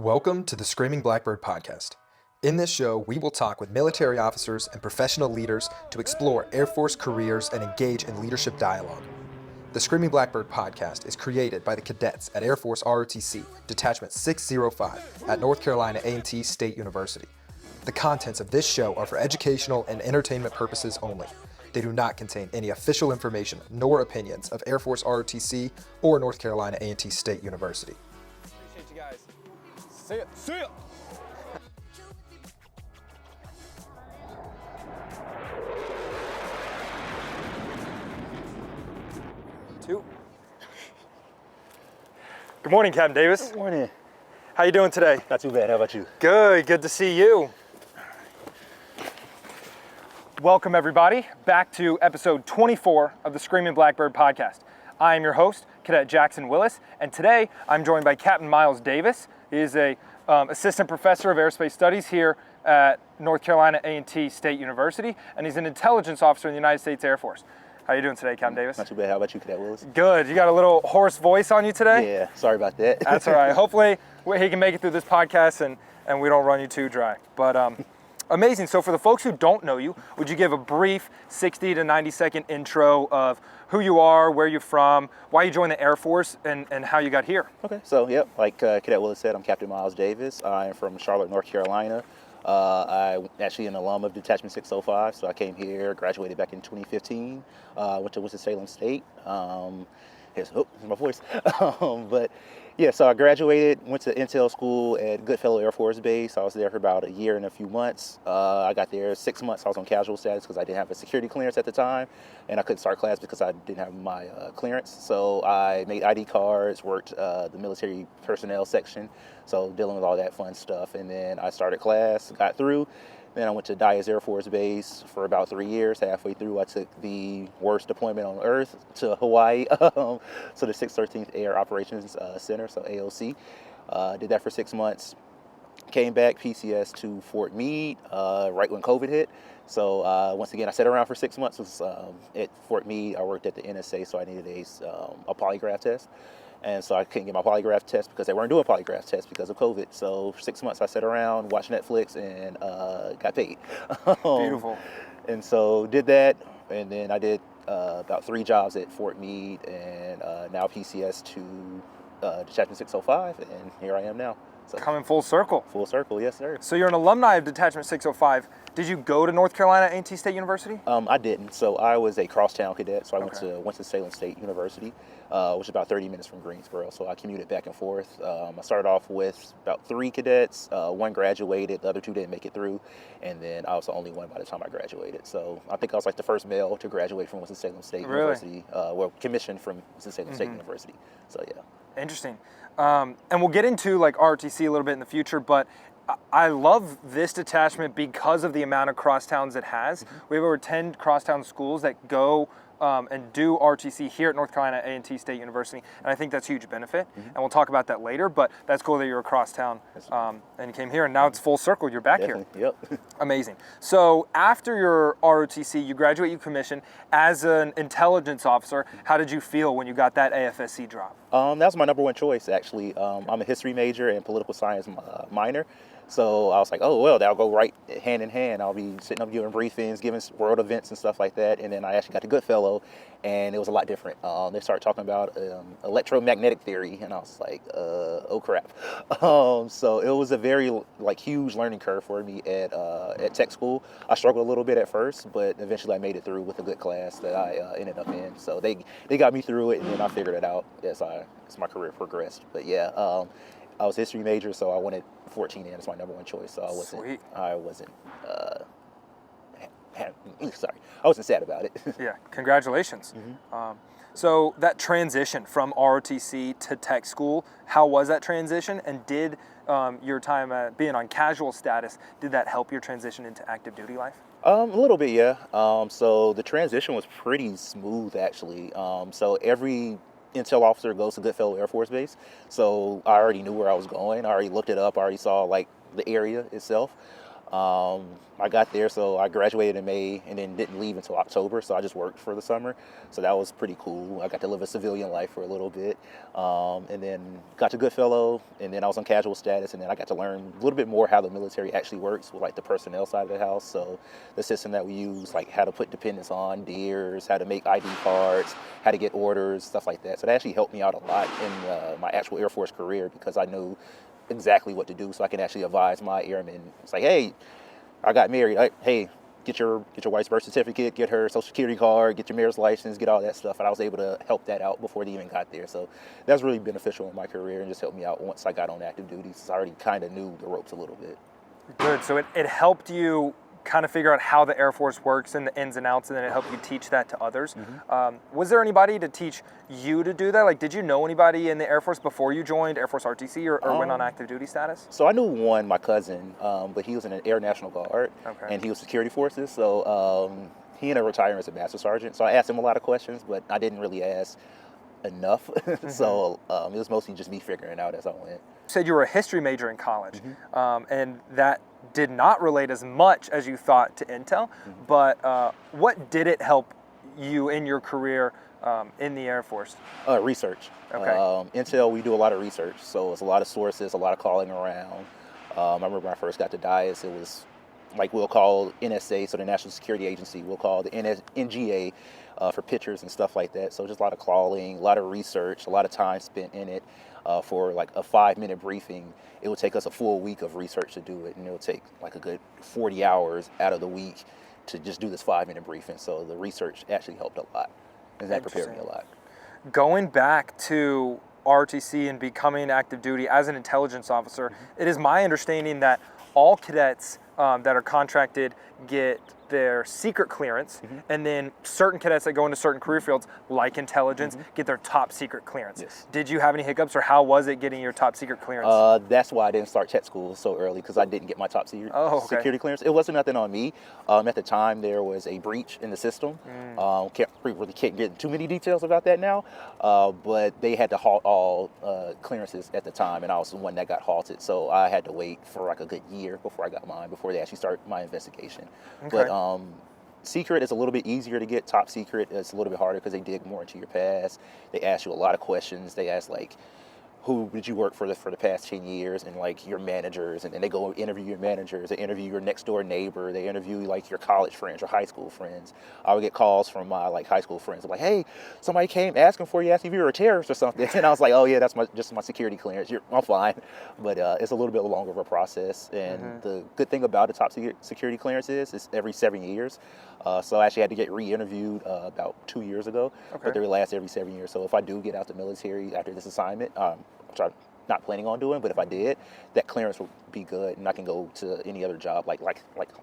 Welcome to the Screaming Blackbird podcast. In this show, we will talk with military officers and professional leaders to explore Air Force careers and engage in leadership dialogue. The Screaming Blackbird podcast is created by the cadets at Air Force ROTC, Detachment 605 at North Carolina A&T State University. The contents of this show are for educational and entertainment purposes only. They do not contain any official information nor opinions of Air Force ROTC or North Carolina A&T State University. Appreciate you guys. See ya. See ya. Two. Good morning, Captain Davis. Good morning. How you doing today? Not too bad. How about you? Good. Good to see you. Welcome, everybody, back to episode 24 of the Screaming Blackbird podcast. I am your host, Cadet Jackson Willis, and today I'm joined by Captain Myles Davis. He is a assistant professor of aerospace studies here at North Carolina A&T State University, and he's an intelligence officer in the United States Air Force. How you doing today, Captain Davis? Not too bad. How about you, Cadet Willis? Good. You got a little hoarse voice on you today? Yeah, sorry about that. That's all right. Hopefully he can make it through this podcast and we don't run you too dry. But amazing. So for the folks who don't know you, would you give a brief 60 to 90 second intro of who you are, where you're from, why you joined the Air Force, and how you got here? Okay, so yep, like Cadet Willis said, I'm Captain Myles Davis. I am from Charlotte, North Carolina. I'm actually an alum of Detachment 605, so I came here, graduated back in 2015, went to Winston-Salem State. Here's my voice. But yeah, so I graduated, went to Intel school at Goodfellow Air Force Base. I was there for about a year and a few months. I got there 6 months. I was on casual status because I didn't have a security clearance at the time, and I couldn't start class because I didn't have my clearance. So I made ID cards, worked the military personnel section, so dealing with all that fun stuff. And then I started class, got through. Then I went to Dyess Air Force Base for about 3 years. Halfway through, I took the worst deployment on earth to Hawaii, so the 613th Air Operations Center, so AOC. Did that for 6 months. Came back PCS to Fort Meade right when COVID hit. So once again, I sat around for 6 months. Was at Fort Meade. I worked at the NSA, so I needed a polygraph test. And so I couldn't get my polygraph test because they weren't doing polygraph tests because of COVID. So for 6 months I sat around, watched Netflix, and got paid. Beautiful. And so did that, and then I did about 3 jobs at Fort Meade, and now PCS to Detachment 605, and here I am now. So, Coming full circle. full circle, yes sir. So you're an alumni of Detachment 605. Did you go to North Carolina A&T State University? I didn't. So I was a crosstown cadet. So I went Okay. to Winston-Salem State University, which is about 30 minutes from Greensboro. So I commuted back and forth. I started off with about 3 cadets. 1 graduated. The other 2 didn't make it through. And then I was the only one by the time I graduated. So I think I was like the first male to graduate from Winston-Salem State University. Well, commissioned from Winston-Salem State University. So yeah. Interesting. And we'll get into like ROTC a little bit in the future, but I love this detachment because of the amount of crosstowns it has. We have over 10 crosstown schools that go and do ROTC here at North Carolina A&T State University, and I think that's a huge benefit, and we'll talk about that later, but that's cool that you're a crosstown and you came here, and now it's full circle, you're back Definitely. here. Yep. Amazing. So after your ROTC, you graduate, you commission as an intelligence officer. How did you feel when you got that AFSC drop? That was my number 1 choice, actually. I'm a history major and political science minor. So I was like, oh, well, that'll go right hand in hand. I'll be sitting up giving briefings, giving world events and stuff like that. And then I actually got to Goodfellow, and it was a lot different. They started talking about electromagnetic theory, and I was like, oh, crap. So it was a very huge learning curve for me at tech school. I struggled a little bit at first, but eventually I made it through with a good class that I ended up in. So they got me through it, and then I figured it out as my career progressed. But yeah, I was history major, so I wanted 14 in as my number 1 choice. So I wasn't sad about it. Yeah, congratulations. So that transition from ROTC to tech school, how was that transition? And did your time being on casual status, did that help your transition into active duty life? A little bit, yeah. So the transition was pretty smooth, actually. So every intel officer goes to Goodfellow Air Force Base. So I already knew where I was going. I already looked it up. I already saw the area itself. I got there, so I graduated in May and then didn't leave until October, so I just worked for the summer. So that was pretty cool. I got to live a civilian life for a little bit, and then got to Goodfellow, and then I was on casual status, and then I got to learn a little bit more how the military actually works with like the personnel side of the house. So the system that we use, like how to put dependents on, DEERs, how to make ID cards, how to get orders, stuff like that. So that actually helped me out a lot in my actual Air Force career because I knew exactly what to do, so I can actually advise my airmen. It's like, hey, I got married. Hey, get your wife's birth certificate, get her social security card, get your mayor's license, get all that stuff. And I was able to help that out before they even got there. So that was really beneficial in my career and just helped me out once I got on active duty, since I already kind of knew the ropes a little bit. Good. So it helped you kind of figure out how the Air Force works and the ins and outs, and then it helped you teach that to others. Was there anybody to teach you to do that? Like, did you know anybody in the Air Force before you joined Air Force RTC or went on active duty status? So I knew one, my cousin, but he was in the Air National Guard, and he was security forces. So he ended up retiring as a master sergeant. So I asked him a lot of questions, but I didn't really ask enough. So it was mostly just me figuring it out as I went. You said you were a history major in college, and that did not relate as much as you thought to Intel, but what did it help you in your career in the Air Force? Research. Okay. Intel, we do a lot of research, so it's a lot of sources, a lot of calling around. I remember when I first got to DIAS, it was like we'll call NSA, so the National Security Agency, we'll call the NGA for pictures and stuff like that. So just a lot of calling, a lot of research, a lot of time spent in it. For like a 5-minute briefing, it would take us a full week of research to do it, and it would take like a good 40 hours out of the week to just do this 5-minute briefing. So the research actually helped a lot, and that prepared me a lot. Going back to RTC and becoming active duty as an intelligence officer, it is my understanding that all cadets that are contracted get their secret clearance, and then certain cadets that go into certain career fields, like intelligence, get their top secret clearance. Yes. Did you have any hiccups, or how was it getting your top secret clearance? That's why I didn't start tech school so early, because I didn't get my top security clearance. It wasn't nothing on me. At the time, there was a breach in the system. Can't get too many details about that now, but they had to halt all clearances at the time, and I was the one that got halted. So I had to wait for like a good year before I got mine, before they actually started my investigation. But secret is a little bit easier to get. Top secret is a little bit harder because they dig more into your past. They ask you a lot of questions. They ask like, who did you work for the past 10 years, and like your managers, and then they go interview your managers, they interview your next door neighbor, they interview like your college friends or high school friends. I would get calls from my like high school friends like, hey, somebody came asking for you, asking if you were a terrorist or something, and I was like, oh yeah, that's just my security clearance. I'm fine. But it's a little bit longer of a process, and the good thing about the top security clearance is it's every 7 years. So I actually had to get re-interviewed about 2 years ago, but they last every 7 years. So if I do get out the military after this assignment, which I'm not planning on doing, but if I did, that clearance will be good, and I can go to any other job like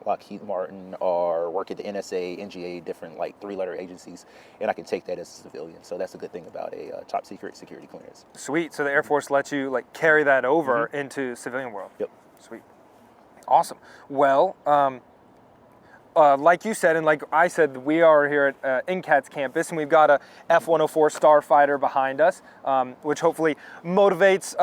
Lockheed Martin or work at the NSA, NGA, different like 3-letter agencies, and I can take that as a civilian. So that's a good thing about a top secret security clearance. Sweet. So the Air Force lets you like carry that over into civilian world. Yep. Sweet. Awesome. Well, like you said, and like I said, we are here at NCAT's campus, and we've got a F-104 Starfighter behind us, which hopefully motivates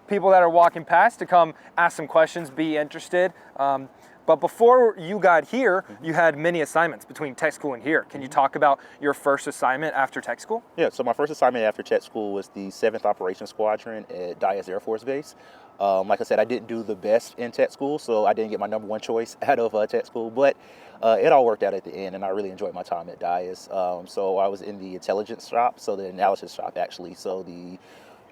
people that are walking past to come ask some questions, be interested. But before you got here, you had many assignments between tech school and here. Can you talk about your first assignment after tech school? Yeah, so my first assignment after tech school was the 7th Operations Squadron at DIAS Air Force Base. Like I said, I didn't do the best in tech school, so I didn't get my #1 choice out of tech school, but it all worked out at the end, and I really enjoyed my time at DIAS. So I was in the intelligence shop, so the analysis shop actually. So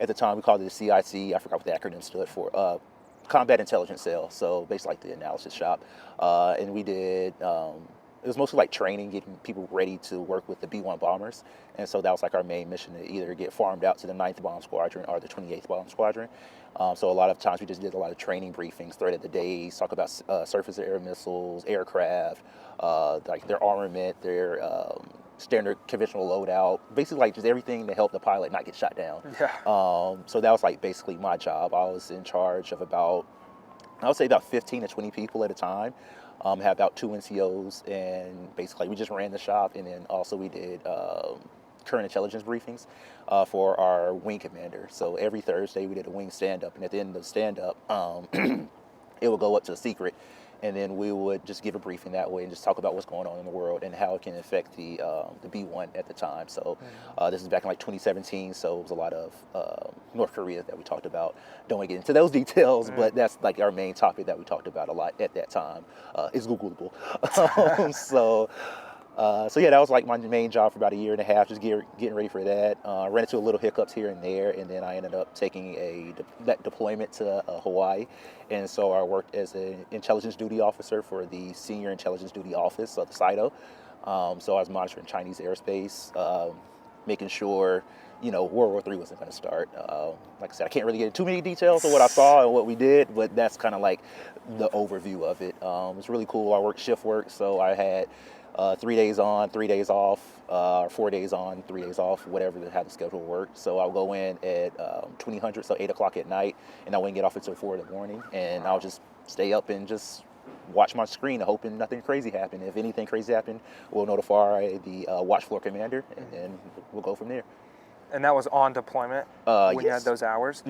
at the time we called it the CIC, I forgot what the acronym stood for, Combat Intelligence Cell, so basically like the analysis shop. And we did, it was mostly like training, getting people ready to work with the B-1 bombers. And so that was like our main mission, to either get farmed out to the 9th Bomb Squadron or the 28th Bomb Squadron. So a lot of times we just did a lot of training briefings, threat of the days, talk about surface to air missiles, aircraft, like their armament, their standard conventional loadout, basically like just everything to help the pilot not get shot down. So that was like basically my job. I was in charge of I would say about 15 to 20 people at a time. Had about 2 NCOs, and basically we just ran the shop, and then also we did current intelligence briefings for our wing commander. So every Thursday we did a wing stand-up, and at the end of the stand-up, it would go up to the secret, and then we would just give a briefing that way and just talk about what's going on in the world and how it can affect the B1 at the time. So this is back in like 2017, so it was a lot of North Korea that we talked about. Don't want to get into those details, but that's like our main topic that we talked about a lot at that time. It's Googleable. So yeah, that was like my main job for about a year and a half, just getting ready for that. Ran into a little hiccups here and there, and then I ended up taking that deployment to Hawaii. And so I worked as an intelligence duty officer for the Senior Intelligence Duty Office of the SIDO. So I was monitoring Chinese airspace, making sure, World War III wasn't going to start. Like I said, I can't really get into too many details of what I saw and what we did, but that's kind of like the overview of it. It's really cool. I worked shift work, so I had 3 days on, 3 days off, 4 days on, 3 days off, whatever how the schedule worked. So I'll go in at 2000, so 8 o'clock at night, and I wouldn't get off until 4 in the morning, and I'll just stay up and just watch my screen, hoping nothing crazy happened. If anything crazy happened, we'll notify the watch floor commander, and then we'll go from there. And that was on deployment when you had Yes. those hours.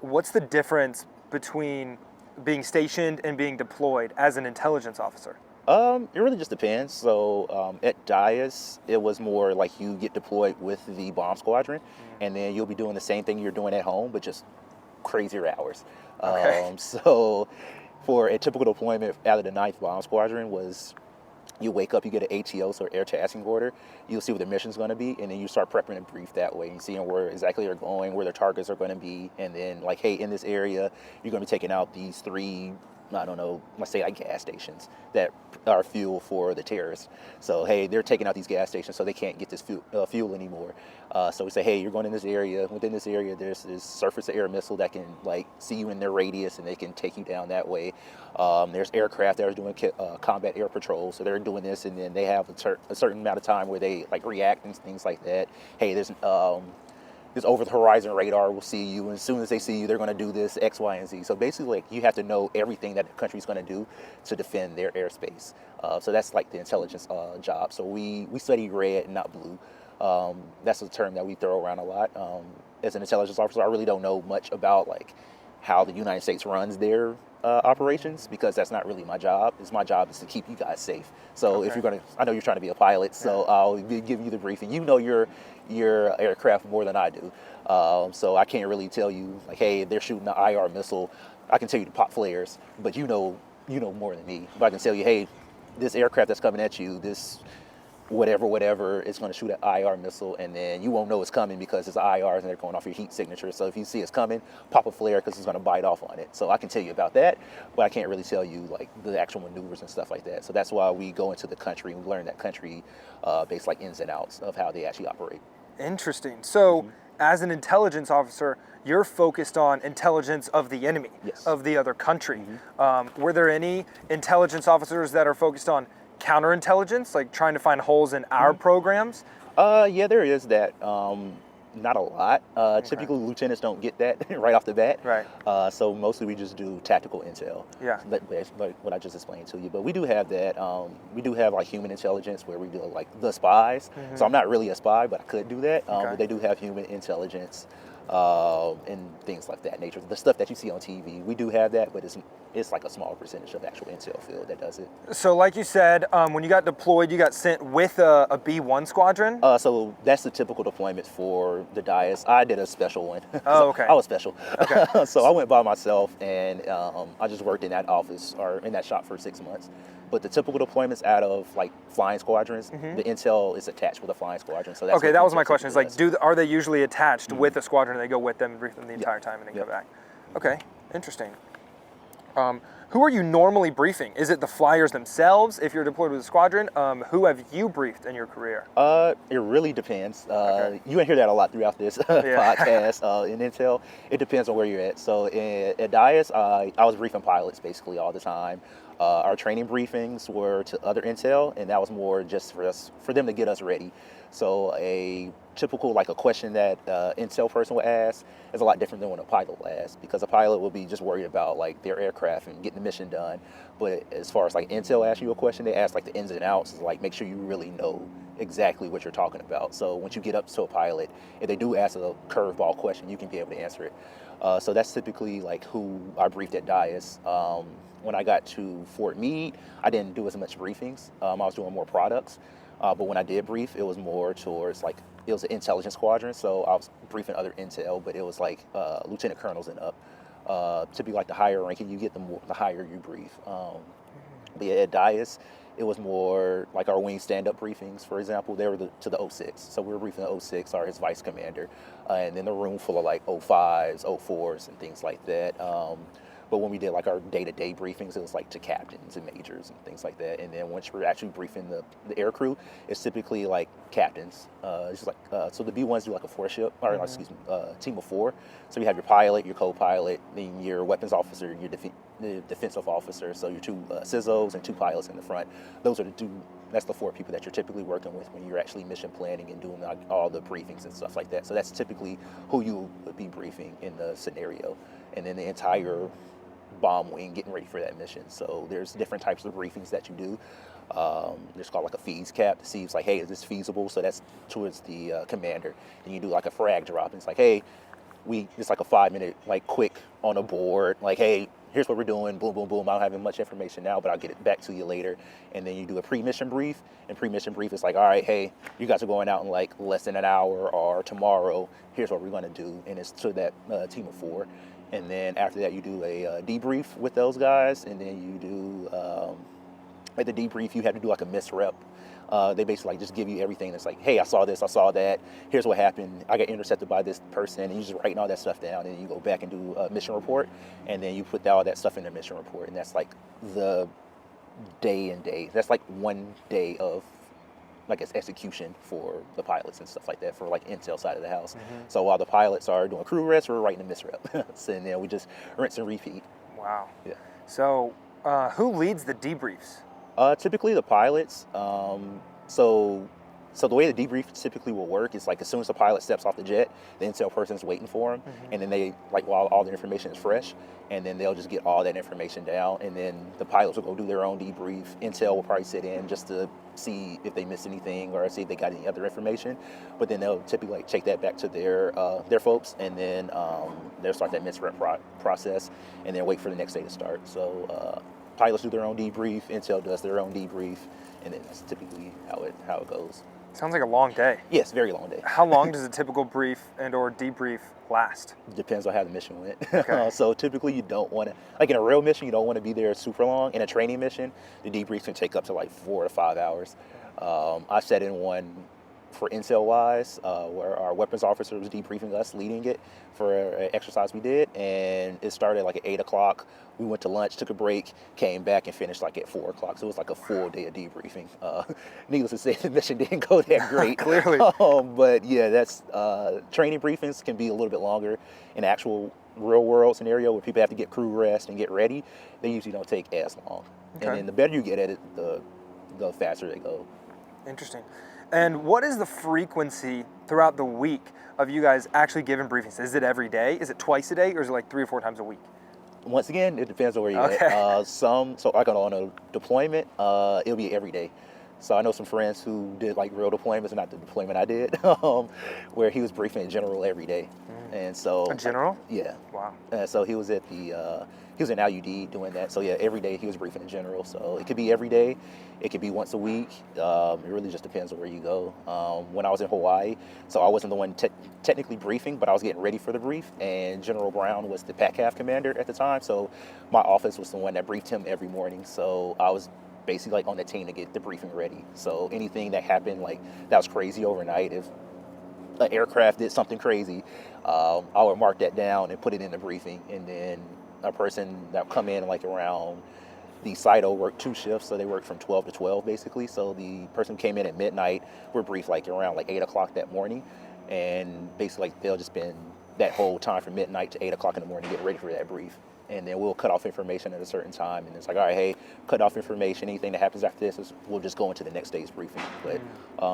What's the difference between being stationed and being deployed as an intelligence officer? It really just depends. So at DIAS, it was more like you get deployed with the bomb squadron, and then you'll be doing the same thing you're doing at home, but just crazier hours. Okay. So for a typical deployment out of the 9th Bomb Squadron was you wake up, you get an ATO, so air tasking order. You'll see what the mission's going to be, and then you start prepping a brief that way and seeing where exactly they're going, where their targets are going to be, and then like, hey, in this area, you're going to be taking out these 3, I don't know, let's say like gas stations that are fuel for the terrorists. So, hey, they're taking out these gas stations so they can't get this fuel anymore. So we say, hey, you're going in this area. Within this area, there's this surface-to-air missile that can like see you in their radius and they can take you down that way. There's aircraft that are doing combat air patrol, so they're doing this, and then they have a certain amount of time where they like react and things like that. Hey, there's this over-the-horizon radar will see you, and as soon as they see you, they're going to do this X, Y, and Z. So basically, like, you have to know everything that the country's going to do to defend their airspace. So that's like the intelligence job. So we study red, not blue. That's a term that we throw around a lot. As an intelligence officer, I really don't know much about like how the United States runs their operations, because that's not really my job. My job is to keep you guys safe. So if you're going to, I know you're trying to be a pilot, so I'll give you the briefing. You know your aircraft more than I do. So I can't really tell you like, hey, they're shooting an IR missile. I can tell you to pop flares, but you know more than me. But I can tell you, hey, this aircraft that's coming at you, this whatever, it's going to shoot an IR missile, and then you won't know it's coming because it's IRs and they're going off your heat signature. So if you see it's coming, pop a flare because it's going to bite off on it. So I can tell you about that, but I can't really tell you like the actual maneuvers and stuff like that. So that's why we go into the country and we learn that country based like ins and outs of how they actually operate. Interesting. So as an intelligence officer, you're focused on intelligence of the enemy, Yes. of the other country. Were there any intelligence officers that are focused on counterintelligence, like trying to find holes in our programs? Yeah, there is that. Not a lot. Typically, lieutenants don't get that right off the bat. Right. So mostly we just do tactical intel. Yeah. Like what I just explained to you. But we do have that. We do have like human intelligence where we do like the spies. So I'm not really a spy, but I could do that. But they do have human intelligence and things like that nature. The stuff that you see on TV, we do have that, but it's like a small percentage of the actual intel field that does it. So like you said, when you got deployed, you got sent with a B1 squadron? So that's the typical deployment for the DIAS. I did a special one. Oh, okay. I was special. Okay. So I went by myself, and I just worked in that office or in that shop for 6 months. But the typical deployments out of like flying squadrons, the intel is attached with a flying squadron. So that's Okay, that was my question. It's It's like, are they usually attached with a squadron and they go with them and brief them the entire time and then come back? Okay, interesting. Who are you normally briefing? Is it the flyers themselves if you're deployed with a squadron? Who have you briefed in your career? It really depends. You're gonna hear that a lot throughout this podcast in intel. It depends on where you're at. So at DIAS, I was briefing pilots basically all the time. Our training briefings were to other intel, and that was more just for them to get us ready. So a typical, like a question that intel person would ask is a lot different than what a pilot will ask, because a pilot will be just worried about like their aircraft and getting the mission done. But as far as like intel asks you a question, they ask like the ins and outs, like make sure you really know exactly what you're talking about. So once you get up to a pilot, if they do ask a curveball question, you can be able to answer it. So that's typically like who I briefed at Dias. When I got to Fort Meade, I didn't do as much briefings. I was doing more products. But when I did brief, it was more towards like, it was an intelligence squadron. So I was briefing other intel, but it was like lieutenant colonels and up. Typically like the higher ranking you get, the higher you brief. But yeah, at Dias, it was more like our wing stand-up briefings, for example. They were to the 06. So we were briefing the 06, or his vice commander. And then the room full of like 05s, 04s, and things like that. But when we did like our day-to-day briefings, it was like to captains and majors and things like that. And then once we're actually briefing the air crew, it's typically like captains. It's just like so the B1s do like a four-ship, or excuse me, team of four. So you have your pilot, your co-pilot, then your weapons officer, your the defensive officer. So your two CISOs and two pilots in the front. Those are the two. That's the four people that you're typically working with when you're actually mission planning and doing like all the briefings and stuff like that. So that's typically who you would be briefing in the scenario, and then the entire bomb wing getting ready for that mission. So there's different types of briefings that you do. There's called like a feeds cap to see it's like, hey, is this feasible? So that's towards the commander. And you do like a frag drop, and it's like, hey, it's like a 5-minute like quick on a board, like, hey, here's what we're doing, boom, boom, boom. I don't have much information now, but I'll get it back to you later. And then you do a pre-mission brief, and pre-mission brief is like, all right, hey, you guys are going out in like less than an hour, or tomorrow, here's what we're gonna do. And it's to that team of four. And then after that, you do a debrief with those guys, and then you do, at the debrief, you have to do like a misrep. They basically like just give you everything that's like, hey, I saw this, I saw that, here's what happened, I got intercepted by this person, and you just writing all that stuff down, and you go back and do a mission report, and then you put all that stuff in the mission report, and that's like the day. That's like 1 day of like it's execution for the pilots and stuff like that, for like intel side of the house. So while the pilots are doing crew rest, we're writing a misrep. So, and then we just rinse and repeat. Wow. Yeah. So who leads the debriefs? Typically the pilots. So the way the debrief typically will work is like as soon as the pilot steps off the jet, the intel person's waiting for him, and then they like while all the information is fresh, and then they'll just get all that information down, and then the pilots will go do their own debrief. Intel will probably sit in just to see if they missed anything or see if they got any other information, but then they'll typically like take that back to their folks, and then they'll start that misrep process, and then wait for the next day to start. So pilots do their own debrief, Intel does their own debrief, and then that's typically how it goes. Sounds like a long day. Yes, very long day. How long does a typical brief and or debrief last? Depends on how the mission went. Okay. So typically you don't want to, like in a real mission, you don't want to be there super long. In a training mission, the debrief can take up to like 4 to 5 hours. I sat in one for intel wise, where our weapons officer was debriefing us, leading it for an exercise we did, and it started like at 8 o'clock. We went to lunch, took a break, came back and finished like at 4 o'clock. So it was like a full day of debriefing. Needless to say, the mission didn't go that great. Clearly. But yeah, that's training briefings can be a little bit longer. In actual real world scenario where people have to get crew rest and get ready, they usually don't take as long. Okay. And then the better you get at it, the faster they go. Interesting. And what is the frequency throughout the week of you guys actually giving briefings? Is it every day? Is it twice a day? Or is it like 3 or 4 times a week? Once again, it depends on where you're Okay. at. So like on a deployment, it'll be every day. So I know some friends who did like real deployments, not the deployment I did, where he was briefing in general every day. And so A general? Yeah. Wow. So he was at he was in LUD doing that. So yeah, every day he was briefing in general. So it could be every day, it could be once a week. It really just depends on where you go. When I was in Hawaii, so I wasn't the one technically briefing, but I was getting ready for the brief, and General Brown was the PACAF commander at the time. So my office was the one that briefed him every morning. So I was basically like on the team to get the briefing ready. So anything that happened like that was crazy overnight, if an aircraft did something crazy, I would mark that down and put it in the briefing, and then a person that would come in like around the CITO worked 2 shifts, so they worked from 12 to 12 basically. So the person who came in at midnight were briefed like around like 8 o'clock that morning, and basically like they'll just spend that whole time from midnight to 8 o'clock in the morning getting ready for that brief. And then we'll cut off information at a certain time, and it's like, all right, hey, cut off information. Anything that happens after this, we'll just go into the next day's briefing. But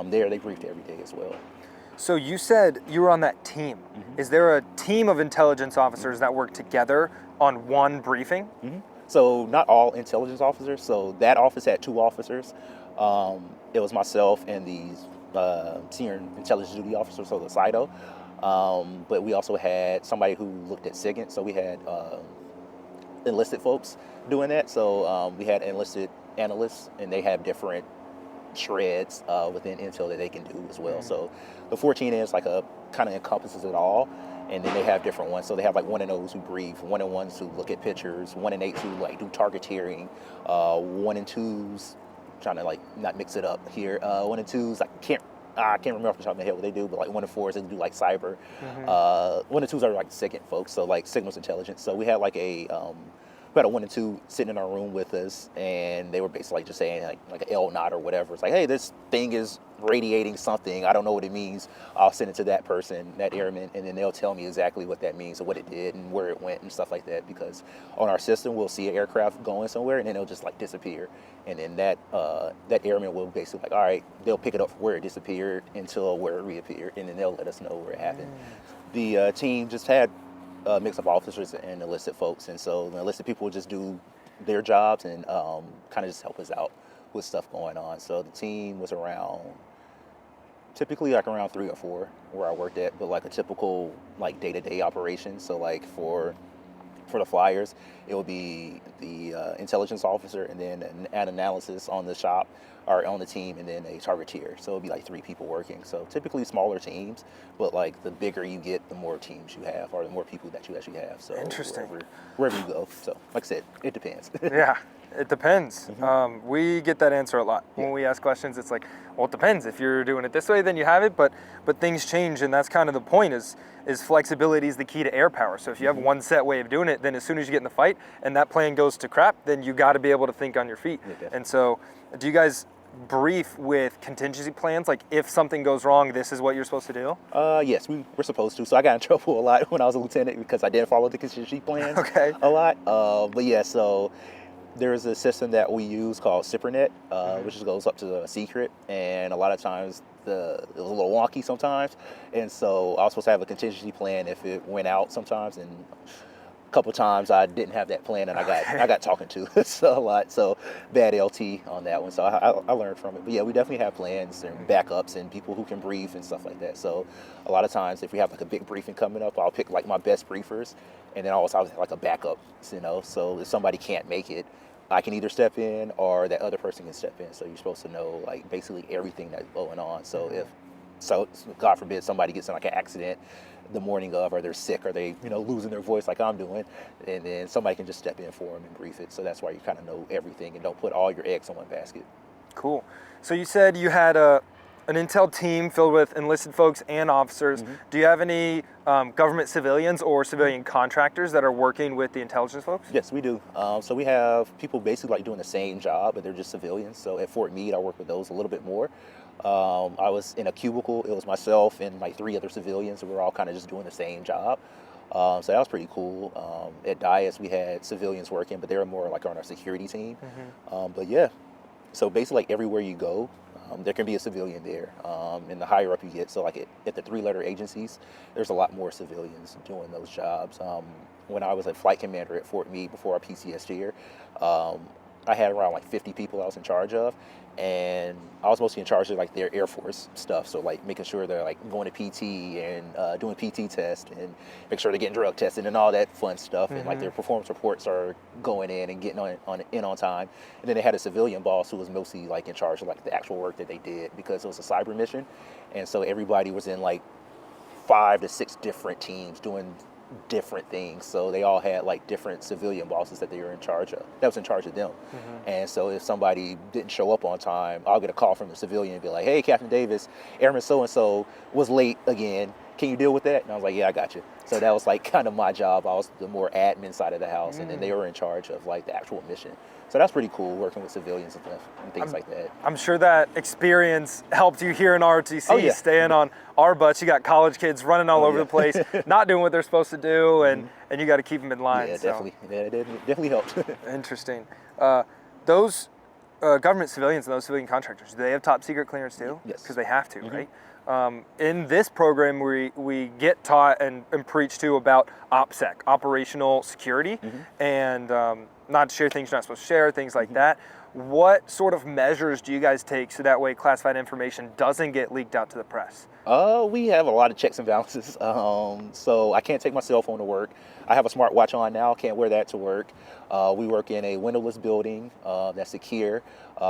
they briefed every day as well. So you said you were on that team. Is there a team of intelligence officers that work together on one briefing? So not all intelligence officers. So that office had 2 officers. It was myself and the senior intelligence duty officer, so the CITO. But we also had somebody who looked at SIGINT, so we had enlisted folks doing that. So we had enlisted analysts, and they have different shreds within Intel that they can do as well. So the 14 is like a kind of encompasses it all, and then they have different ones. So they have like 1 and O's who brief, 1 and 1s who look at pictures, 1 and 8s who like do targeteering, 1 and 2s trying to like not mix it up here. 1 and 2s I can't remember off the top of my head what they do, but like 1 and 4s they do like cyber. 1 and 2s are like SIGINT folks, so like signals intelligence. So we had like we had a 1 and 2 sitting in our room with us, and they were basically just saying like an L knot or whatever. It's like, hey, this thing is radiating something. I don't know what it means. I'll send it to that person, that airman, and then they'll tell me exactly what that means and what it did and where it went and stuff like that. Because on our system, we'll see an aircraft going somewhere, and then it'll just like disappear. And then that airman will basically like, all right, they'll pick it up from where it disappeared until where it reappeared, and then they'll let us know where it happened. The team just had a mix of officers and enlisted folks, and so the enlisted people would just do their jobs and kind of just help us out with stuff going on. So the team was typically like around 3 or 4 where I worked at, but like a typical like day-to-day operation. So like for the flyers, it would be the intelligence officer, and then an analysis on the shop or on the team, and then a targeteer. So it would be like 3 people working. So typically smaller teams, but like the bigger you get, the more teams you have, or the more people that you actually have. So Interesting. Wherever you go. So like I said, it depends. Yeah, it depends. We get that answer a lot when we ask questions. It's like, well, it depends. If you're doing it this way, then you have it, but things change, and that's kind of the point. Is flexibility is the key to air power. So if you have one set way of doing it, then as soon as you get in the fight and that plan goes to crap, then you got to be able to think on your feet. Yeah, and so, do you guys brief with contingency plans? Like, if something goes wrong, this is what you're supposed to do? Yes, we were supposed to. So I got in trouble a lot when I was a lieutenant because I didn't follow the contingency plans a lot. But yeah, so there's a system that we use called SIPRNet, which just goes up to the secret, and a lot of times it was a little wonky sometimes, and so I was supposed to have a contingency plan if it went out sometimes, and a couple times I didn't have that plan, and I got talking to so a lot, so bad LT on that one. So I learned from it. But yeah, we definitely have plans and backups and people who can brief and stuff like that. So a lot of times if we have like a big briefing coming up, I'll pick like my best briefers, and then also I have like a backup, so if somebody can't make it, I can either step in or that other person can step in. So you're supposed to know like basically everything that's going on. So God forbid somebody gets in like an accident the morning of, or they're sick, or they losing their voice like I'm doing, and then somebody can just step in for them and brief it. So that's why you kind of know everything and don't put all your eggs in one basket. Cool. So you said you had an intel team filled with enlisted folks and officers. Do you have any government civilians or civilian contractors that are working with the intelligence folks? Yes, we do. So we have people basically like doing the same job, but they're just civilians. So at Fort Meade, I work with those a little bit more. I was in a cubicle. It was myself and like 3 other civilians, and we were all kind of just doing the same job. So that was pretty cool. At Dias, we had civilians working, but they were more like on our security team. But yeah, so basically like everywhere you go, there can be a civilian there. And the higher up you get, so like at the 3-letter agencies, there's a lot more civilians doing those jobs. When I was a flight commander at Fort Meade before our PCS year, I had around like 50 people I was in charge of, and I was mostly in charge of like their Air Force stuff. So like making sure they're like going to PT and doing PT tests, and make sure they're getting drug tested and all that fun stuff. And like their performance reports are going in and getting on time. And then they had a civilian boss who was mostly like in charge of like the actual work that they did, because it was a cyber mission. And so everybody was in like 5 to 6 different teams doing different things. So they all had like different civilian bosses that they were in charge of, that was in charge of them. And so if somebody didn't show up on time, I'll get a call from the civilian and be like, hey, Captain Davis, Airman so-and-so was late again. Can you deal with that? And I was like, yeah, I got you. So that was like kind of my job. I was the more admin side of the house, and then they were in charge of like the actual mission. So that's pretty cool, working with civilians and things like that. I'm sure that experience helped you here in ROTC, staying on our butts. You got college kids running all over the place, not doing what they're supposed to do, and you got to keep them in line. Yeah, definitely. Yeah, it definitely helped. Interesting. Those government civilians and those civilian contractors, do they have top secret clearance too? Yes. Because they have to, right? In this program, we get taught and preach to about OPSEC, operational security, and not to share things you're not supposed to share, things like that. What sort of measures do you guys take so that way classified information doesn't get leaked out to the press? We have a lot of checks and balances. So I can't take my cell phone to work. I have a smartwatch on now. Can't wear that to work. We work in a windowless building that's secure.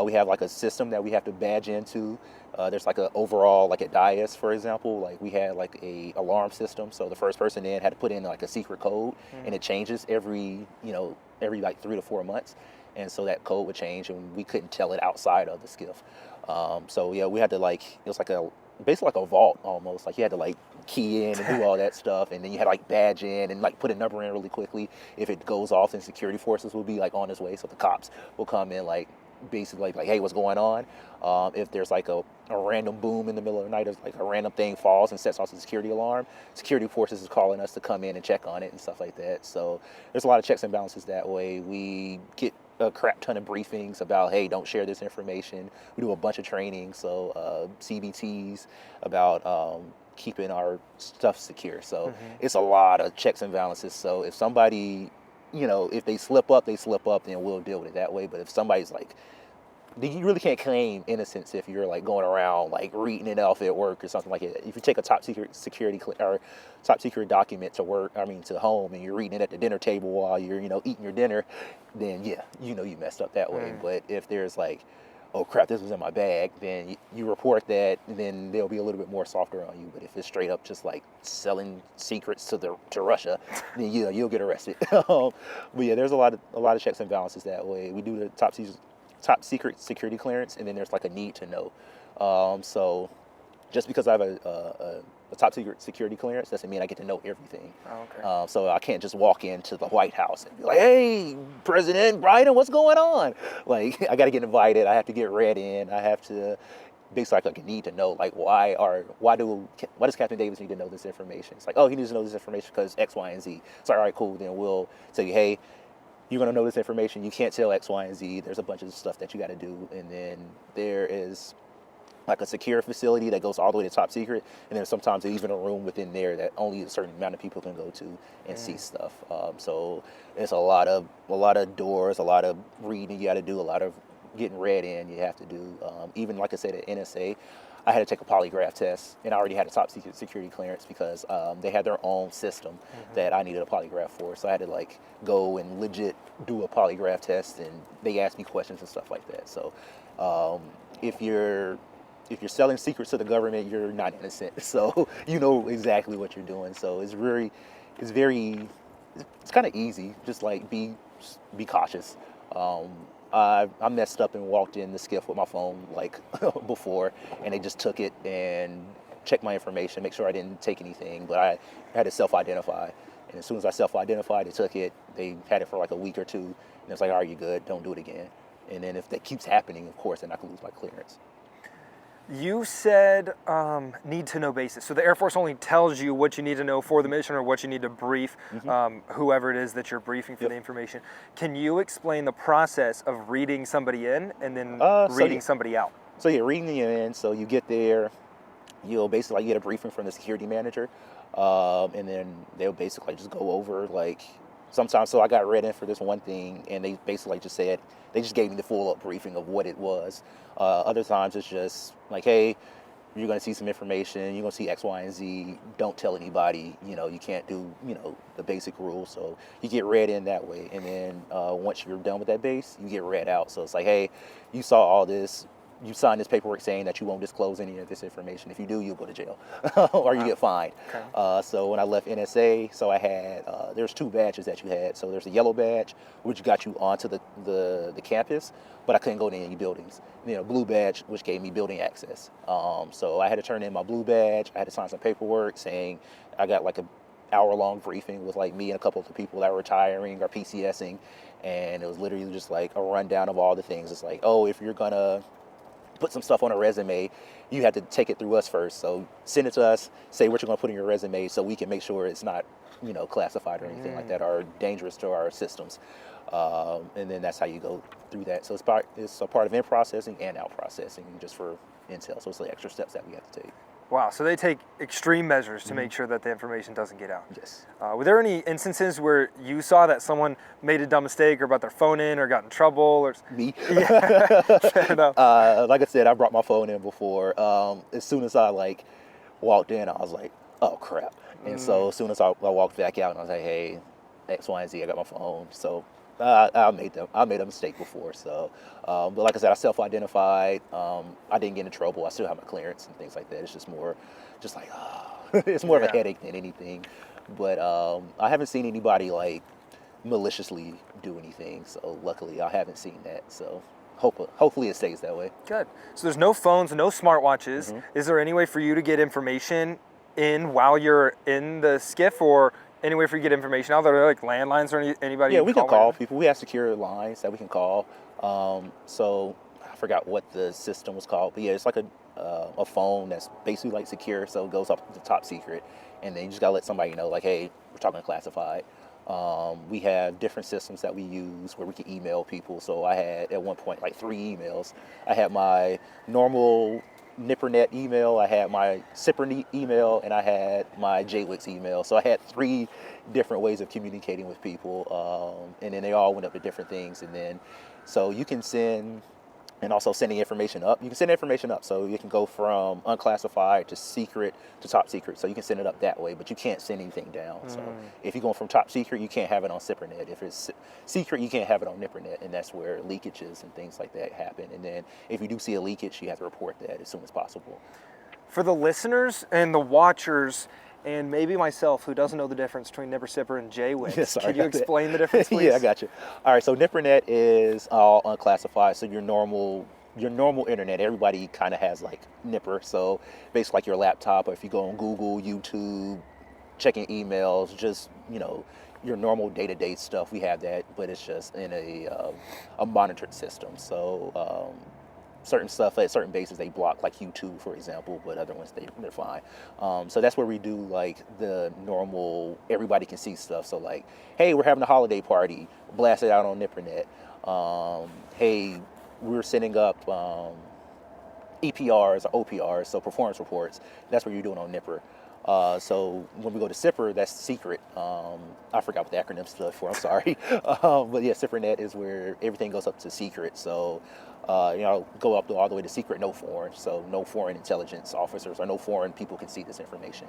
We have like a system that we have to badge into. There's like a overall, like at dais, for example, like we had like a alarm system. So the first person in had to put in like a secret code, and it changes every like 3 to 4 months. And so that code would change, and we couldn't tell it outside of the skiff. So yeah, we had to like, it was like basically like a vault almost. Like you had to like key in and do all that stuff, and then you had to like badge in and like put a number in really quickly. If it goes off, then security forces will be like on its way, so the cops will come in like basically like hey, what's going on? If there's like a random boom in the middle of the night, if like a random thing falls and sets off the security alarm, security forces is calling us to come in and check on it and stuff like that. So there's a lot of checks and balances that way. We get a crap ton of briefings about, hey, don't share this information. We do a bunch of training, so CBTs about keeping our stuff secure. So it's a lot of checks and balances. So if somebody, if they slip up, then we'll deal with it that way. But if somebody's like, you really can't claim innocence if you're like going around like reading it off at work or something like that. If you take a top secret document to work, to home, and you're reading it at the dinner table while you're eating your dinner, then yeah, you messed up that way. But if there's like, oh crap, this was in my bag, then you report that, and then they'll be a little bit more softer on you. But if it's straight up just like selling secrets to Russia, then you'll get arrested. But yeah, there's a lot of checks and balances that way. We do the top secret security clearance, and then there's like a need to know. So just because I have a top secret security clearance doesn't mean I get to know everything. Okay. So I can't just walk into the White House and be like, hey, President Biden, what's going on? Like, I got to get invited. I have to get read in. I have to basically like need to know, like, why does Captain Davis need to know this information? It's like, oh, he needs to know this information because X, Y, and Z. It's like, all right, cool. Then we'll tell you, hey, you're going to know this information. You can't tell X, Y, and Z. There's a bunch of stuff that you got to do. And then there is like a secure facility that goes all the way to top secret. And then sometimes there's even a room within there that only a certain amount of people can go to and see stuff. So it's a lot of doors, a lot of reading you got to do, a lot of getting read in you have to do. Even like I said at NSA, I had to take a polygraph test, and I already had a top secret security clearance because they had their own system that I needed a polygraph for. So I had to like go and legit do a polygraph test, and they asked me questions and stuff like that. So if you're selling secrets to the government, you're not innocent. So you know exactly what you're doing. So it's kind of easy. Just like be cautious. I messed up and walked in the skiff with my phone like before, and they just took it and checked my information, make sure I didn't take anything, but I had to self-identify. And as soon as I self-identified, they took it. They had it for like a week or two, and it's like, all right, you good, don't do it again. And then if that keeps happening, of course, then I can lose my clearance. You said need to know basis. So the Air Force only tells you what you need to know for the mission or what you need to brief whoever it is that you're briefing for the information. Can you explain the process of reading somebody in and then reading somebody out? So yeah, reading you in. So you get there, you'll basically get a briefing from the security manager, and then they'll basically just go over like sometimes. So I got read in for this one thing, and they basically just said, they just gave me the full up briefing of what it was. Other times it's just like, hey, you're going to see some information, you're going to see X, Y, and Z, don't tell anybody, you can't do, the basic rules. So you get read in that way. And then once you're done with that base, you get read out. So it's like, hey, you saw all this, you signed this paperwork saying that you won't disclose any of this information. If you do, you'll go to jail or you get fined. Okay. So when I left NSA, so I had, there's 2 badges that you had. So there's a yellow badge, which got you onto the campus, but I couldn't go to any buildings. A blue badge, which gave me building access. So I had to turn in my blue badge. I had to sign some paperwork saying I got like an hour-long briefing with like me and a couple of the people that were retiring or PCSing. And it was literally just like a rundown of all the things. It's like, oh, if you're gonna put some stuff on a resume, you have to take it through us first. So send it to us, say what you're going to put in your resume so we can make sure it's not, classified or anything like that or dangerous to our systems. And then that's how you go through that. So it's a part of in processing and out processing just for intel. So it's the extra steps that we have to take. Wow, so they take extreme measures to make sure that the information doesn't get out. Yes. Were there any instances where you saw that someone made a dumb mistake or brought their phone in or got in trouble? Or Me? Yeah, fair enough. Like I said, I brought my phone in before. As soon as I like walked in, I was like, oh crap. And so as soon as I walked back out, and I was like, hey, X, Y, and Z, I got my phone. So I made a mistake before. So, but like I said, I self-identified. I didn't get in trouble. I still have my clearance and things like that. It's just more, just like, it's more of a headache than anything. But I haven't seen anybody like maliciously do anything. So luckily, I haven't seen that. So hopefully it stays that way. Good. So there's no phones, no smartwatches. Is there any way for you to get information in while you're in the skiff, or any way for you to get information out? Are there like landlines or anybody? Yeah, we can call people. We have secure lines that we can call. So I forgot what the system was called, but yeah, it's like a phone that's basically like secure, so it goes up to top secret, and then you just gotta let somebody know, like, hey, we're talking classified. We have different systems that we use where we can email people. So I had at one point like 3 emails. I had my normal NipperNet email, I had my SIPR email, and I had my JWIX email. So I had 3 different ways of communicating with people, and then they all went up to different things. And then, so you can send, and also sending information up. You can send information up, so you can go from unclassified to secret to top secret. So you can send it up that way, but you can't send anything down. So if you're going from top secret, you can't have it on SIPRnet. If it's secret, you can't have it on NipperNet, and that's where leakages and things like that happen. And then if you do see a leakage, you have to report that as soon as possible. For the listeners and the watchers, and maybe myself, who doesn't know the difference between Nipper, SIPR, and JWIX, Yeah, sorry can you about that. explain the difference, please? Yeah, I got you. All right, so NipperNet is all unclassified, so your normal internet, everybody kind of has like Nipper, so basically like your laptop, or if you go on Google, YouTube, checking emails, just, you know, your normal day-to-day stuff, we have that, but it's just in a monitored system. So certain stuff at certain bases they block, like YouTube, for example, but other ones they're fine. So that's where we do like the normal, everybody can see stuff. So like, hey, we're having a holiday party, blast it out on NipperNet. Hey, we're sending up EPRs or OPRs, so performance reports. That's what you're doing on Nipper. So when we go to SIPR, that's secret. I forgot what the acronym stood for, I'm sorry. But yeah, SIPRnet is where everything goes up to secret. So, go up all the way to secret, no foreign. So no foreign intelligence officers or no foreign people can see this information.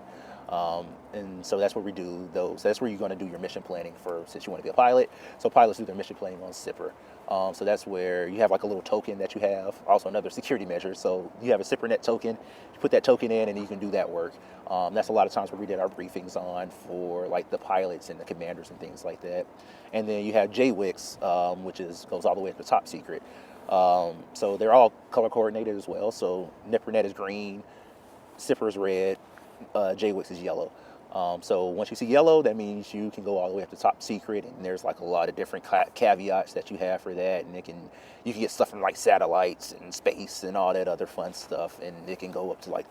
And so that's where we do those. That's where you're going to do your mission planning since you want to be a pilot. So pilots do their mission planning on SIPR. So that's where you have like a little token that you have, also another security measure. So you have a SIPRnet token, you put that token in and you can do that work. That's a lot of times where we did our briefings on for like the pilots and the commanders and things like that. And then you have JWIX, which goes all the way up to top secret. So they're all color coordinated as well. So NipperNet is green, SIPR is red, JWIX is yellow. So once you see yellow, that means you can go all the way up to top secret, and there's like a lot of different caveats that you have for that, and you can get stuff from like satellites and space and all that other fun stuff, and it can go up to like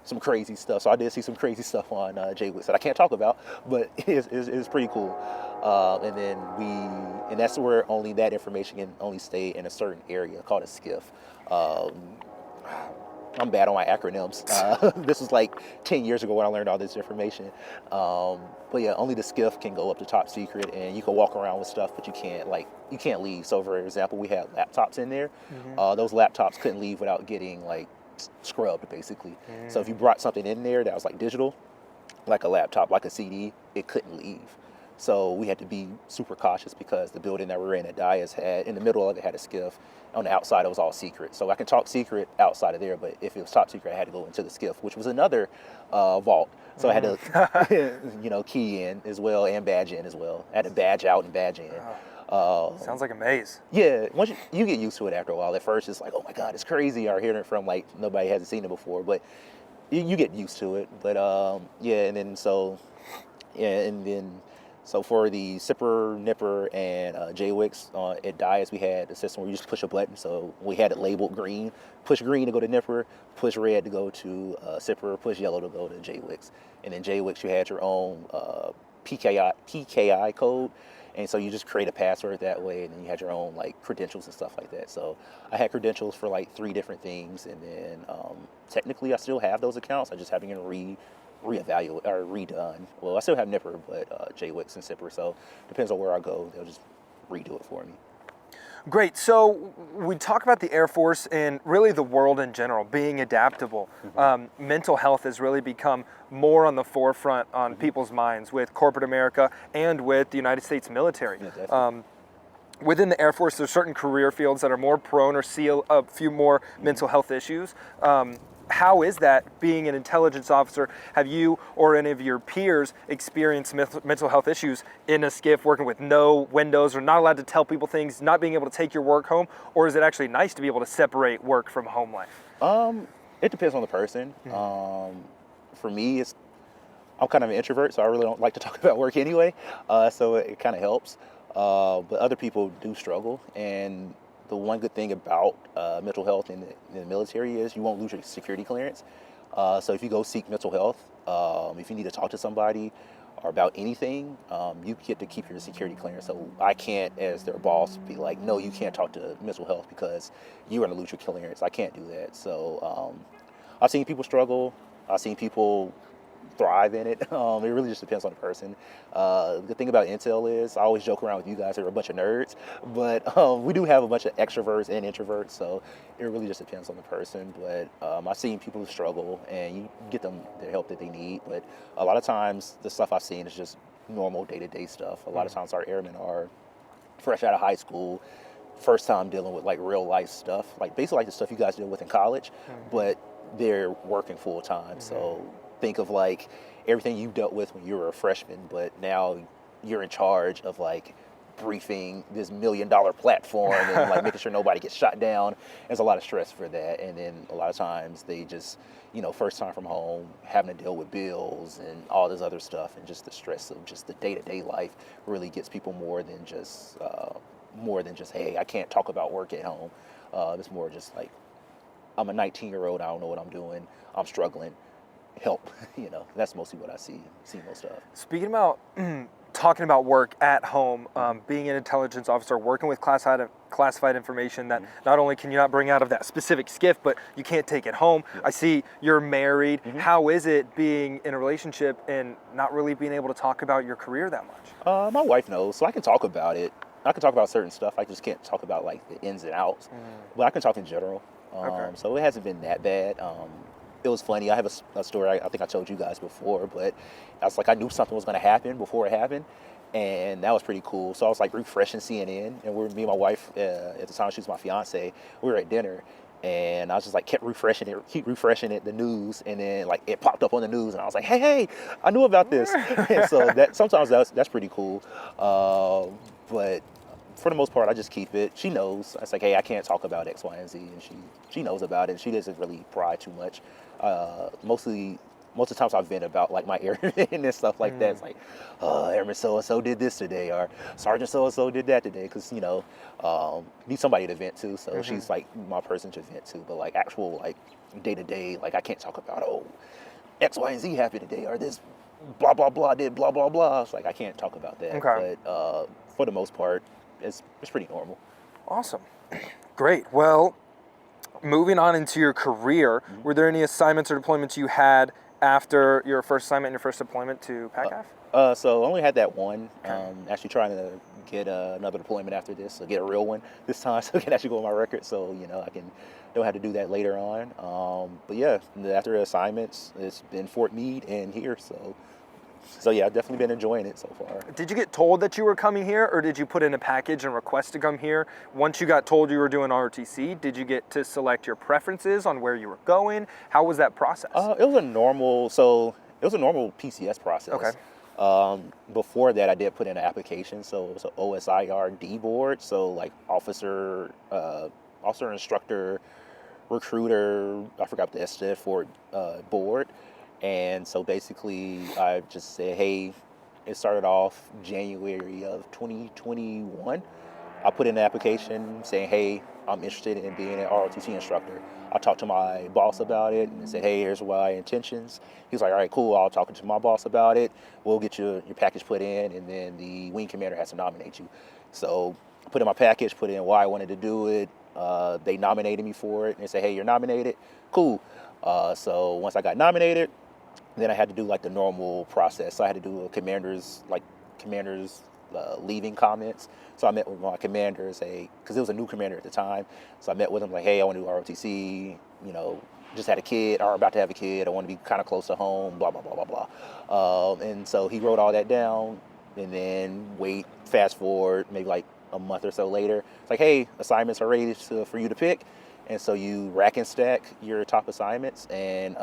some crazy stuff. So I did see some crazy stuff on JWIX that I can't talk about, but it's pretty cool. And that's where only that information can only stay in a certain area called a skiff. I'm bad on my acronyms. This was like 10 years ago when I learned all this information. But yeah, only the skiff can go up to top secret, and you can walk around with stuff, but you can't leave. So for example, we had laptops in there. Those laptops couldn't leave without getting like scrubbed, basically. So if you brought something in there that was like digital, like a laptop, like a CD, it couldn't leave. So we had to be super cautious because the building that we're in at Dias in the middle of it had a skiff. On the outside, it was all secret. So I can talk secret outside of there, but if it was top secret, I had to go into the skiff, which was another vault. So I had to, key in as well and badge in as well. I had to badge out and badge in. Sounds like a maze. Yeah, once you get used to it after a while. At first, it's like, oh my God, it's crazy. Or hearing it from like nobody hasn't seen it before, but you get used to it. But So for the SIPR, Nipper, and JWIX at Dias, we had a system where you just push a button. So we had it labeled green. Push green to go to Nipper, push red to go to SIPR, push yellow to go to JWIX. And then JWIX, you had your own PKI code. And so you just create a password that way, and then you had your own like credentials and stuff like that. So I had credentials for like 3 different things, and then technically I still have those accounts. I just haven't been reevaluate or redone. Well, I still have Nipper, but JWix and Sipper. So depends on where I go, they'll just redo it for me. Great. So we talk about the Air Force and really the world in general, being adaptable. Mental health has really become more on the forefront on people's minds with corporate America and with the United States military. Yeah, Within the Air Force, there's certain career fields that are more prone or see a few more mental health issues. How is that being an intelligence officer? Have you or any of your peers experienced mental health issues in a skiff working with no windows or not allowed to tell people things, not being able to take your work home? Or is it actually nice to be able to separate work from home life? It depends on the person. For me, I'm kind of an introvert, so I really don't like to talk about work anyway. So it kind of helps. But other people do struggle, and the one good thing about mental health in the military is you won't lose your security clearance. So if you go seek mental health, if you need to talk to somebody or about anything, you get to keep your security clearance. So I can't, as their boss, be like, no, you can't talk to mental health because you're going to lose your clearance. I can't do that. So I've seen people struggle. I've seen people thrive in it. It really just depends on the person. The good thing about Intel is I always joke around with you guys who are a bunch of nerds, but we do have a bunch of extroverts and introverts, so it really just depends on the person. But I've seen people who struggle, and you get them the help that they need, but a lot of times the stuff I've seen is just normal day-to-day stuff. A lot of times our airmen are fresh out of high school, first time dealing with like real life stuff, like basically like the stuff you guys deal with in college, but they're working full time. So think of like everything you dealt with when you were a freshman, but now you're in charge of like briefing this $1 million platform and like making sure nobody gets shot down. There's a lot of stress for that. And then a lot of times they just, first time from home, having to deal with bills and all this other stuff, and just the stress of just the day-to-day life really gets people more than just, hey, I can't talk about work at home. It's more just like, I'm a 19-year-old, I don't know what I'm doing, I'm struggling, help. That's mostly what I see most of. Speaking about talking about work at home, being an intelligence officer, working with classified information that not only can you not bring out of that specific skiff, but you can't take it home. I see you're married. How is it being in a relationship and not really being able to talk about your career that much? My wife knows, so I can talk about it. I can talk about certain stuff. I just can't talk about like the ins and outs, but I can talk in general. So it hasn't been that bad. It was funny. I have a story I think I told you guys before, but I was like, I knew something was going to happen before it happened, and that was pretty cool. So I was like refreshing CNN, and me and my wife, at the time she was my fiance, we were at dinner, and I was just like keep refreshing it, the news, and then like it popped up on the news, and I was like, hey, I knew about this. And so that sometimes that's pretty cool, but for the most part, I just keep it. She knows. I was like, hey, I can't talk about X, Y, and Z, and she knows about it. She doesn't really pry too much. Most of the times I've been about like my airmen and stuff like that. It's like, Airman so-and-so did this today, or Sergeant so-and-so did that today, because, need somebody to vent to. So she's like my person to vent to. But like actual like day-to-day, like I can't talk about, X, Y, and Z happened today, or this blah, blah, blah did blah, blah, blah. It's like I can't talk about that. Okay. But for the most part, it's pretty normal. Awesome. Great. Well, moving on into your career, were there any assignments or deployments you had after your first assignment and your first deployment to PACAF? So I only had that one. Actually trying to get another deployment after this, so get a real one this time, so I can actually go on my record, so I don't have to do that later on. But yeah, after the assignments, it's been Fort Meade and here, so yeah, I've definitely been enjoying it so far. Did you get told that you were coming here, or did you put in a package and request to come here? Once you got told you were doing ROTC, did you get to select your preferences on where you were going? How was that process? It was a normal PCS process. Okay. Before that, I did put in an application, so it was an OSIRD board, so like officer, instructor, recruiter, I forgot what the S stood for, board. And so basically I just said, hey, it started off January of 2021. I put in an application saying, hey, I'm interested in being an ROTC instructor. I talked to my boss about it and said, hey, here's my intentions. He was like, all right, cool. I'll talk to my boss about it. We'll get your package put in, and then the wing commander has to nominate you. So I put in my package, put in why I wanted to do it. They nominated me for it, and they said, hey, you're nominated. Cool. So once I got nominated, then I had to do like the normal process. So I had to do a commander's leaving comments. So I met with my commander, because it was a new commander at the time. So I met with him like, hey, I want to do ROTC, just had a kid, or about to have a kid. I want to be kind of close to home, blah, blah, blah, blah, blah. And so he wrote all that down, and then fast forward, maybe like a month or so later. It's like, hey, assignments are ready for you to pick. And so you rack and stack your top assignments. And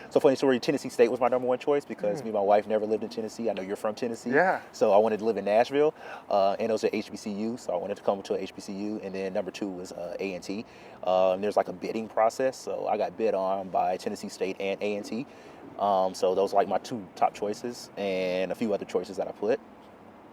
so funny story, Tennessee State was my number one choice because me and my wife never lived in Tennessee. I know you're from Tennessee. Yeah. So I wanted to live in Nashville, and it was at HBCU. So I wanted to come to a HBCU. And then number two was A&T. There's like a bidding process. So I got bid on by Tennessee State and A&T. So those are like my two top choices and a few other choices that I put.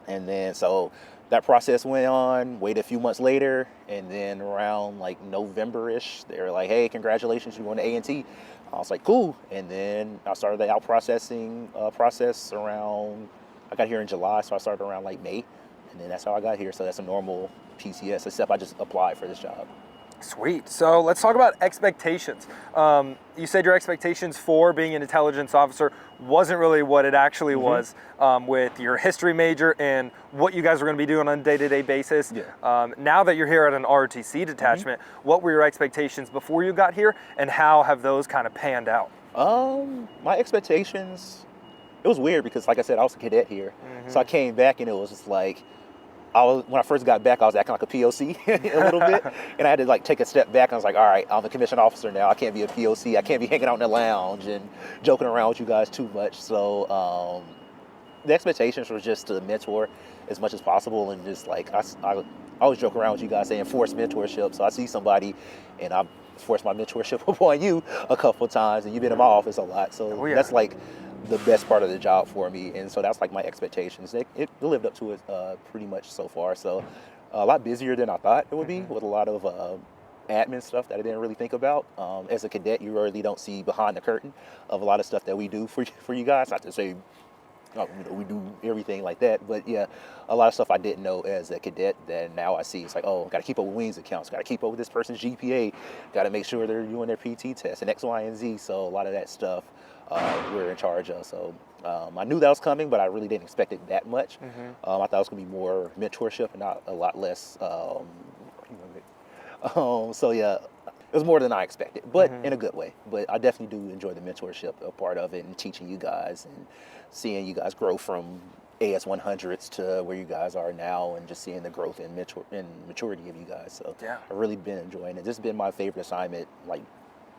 And then so that process went on, waited a few months later, and then around like November-ish, they were like, hey, congratulations, you're going to A&T. I was like, cool. And then I started the out processing process around, I got here in July, so I started around like May. And then that's how I got here. So that's a normal PCS, except I just applied for this job. Sweet. So let's talk about expectations. You said your expectations for being an intelligence officer wasn't really what it actually was with your history major and what you guys are going to be doing on a day-to-day basis. Yeah. Now that you're here at an ROTC detachment, what were your expectations before you got here, and how have those kind of panned out? My expectations, it was weird because, like I said, I was a cadet here. So I came back and it was just like, when I first got back, I was acting like a POC a little bit, and I had to like take a step back. And I was like, all right, I'm a commissioned officer now. I can't be a POC. I can't be hanging out in the lounge and joking around with you guys too much. So the expectations were just to mentor as much as possible, and just like I always joke around with you guys saying forced mentorship. So I see somebody, and I force my mentorship upon you a couple of times, and you've been in my office a lot. So that's like the best part of the job for me, and so that's like my expectations. It lived up to it pretty much so far. So a lot busier than I thought it would be, with a lot of admin stuff that I didn't really think about. As a cadet, you really don't see behind the curtain of a lot of stuff that we do for you guys. Not to say we do everything like that, but yeah, a lot of stuff I didn't know as a cadet that now I see. It's like, oh, got to keep up with wings accounts, got to keep up with this person's GPA, got to make sure they're doing their PT test and X, Y, and Z. So a lot of that stuff we're in charge of. So I knew that was coming, but I really didn't expect it that much. I thought it was going to be more mentorship and not a lot less. So yeah, it was more than I expected, but in a good way. But I definitely do enjoy the mentorship part of it, and teaching you guys and seeing you guys grow from AS100s to where you guys are now, and just seeing the growth and maturity of you guys. So I've really been enjoying it. This has been my favorite assignment, like,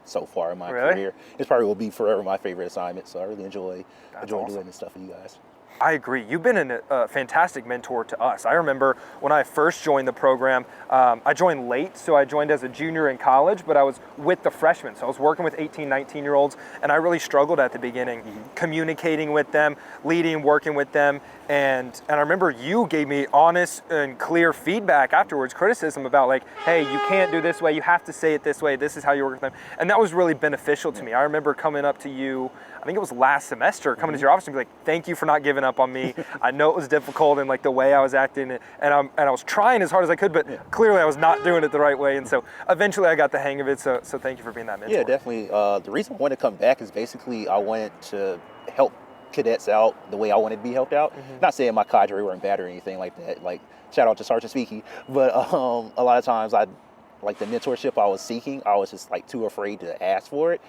so far in my career. It probably will be forever my favorite assignment. So I really enjoy doing this stuff with you guys. I agree. You've been a fantastic mentor to us. I remember when I first joined the program, I joined late, so I joined as a junior in college, but I was with the freshmen. So I was working with 18, 19-year-olds, and I really struggled at the beginning, communicating with them, leading, working with them. And I remember you gave me honest and clear feedback afterwards, criticism about like, hey, you can't do this way, you have to say it this way, this is how you work with them. And that was really beneficial to me. I remember coming up to you, I think it was last semester, coming to your office and be like, thank you for not giving up on me. I know it was difficult and like the way I was acting, and I was trying as hard as I could, but clearly I was not doing it the right way. And so eventually I got the hang of it. So thank you for being that mentor. Yeah, definitely. The reason I wanted to come back is basically I wanted to help cadets out the way I wanted to be helped out. Not saying my cadre weren't bad or anything like that. Like, shout out to Sergeant Speaky. But a lot of times like the mentorship I was seeking, I was just like too afraid to ask for it.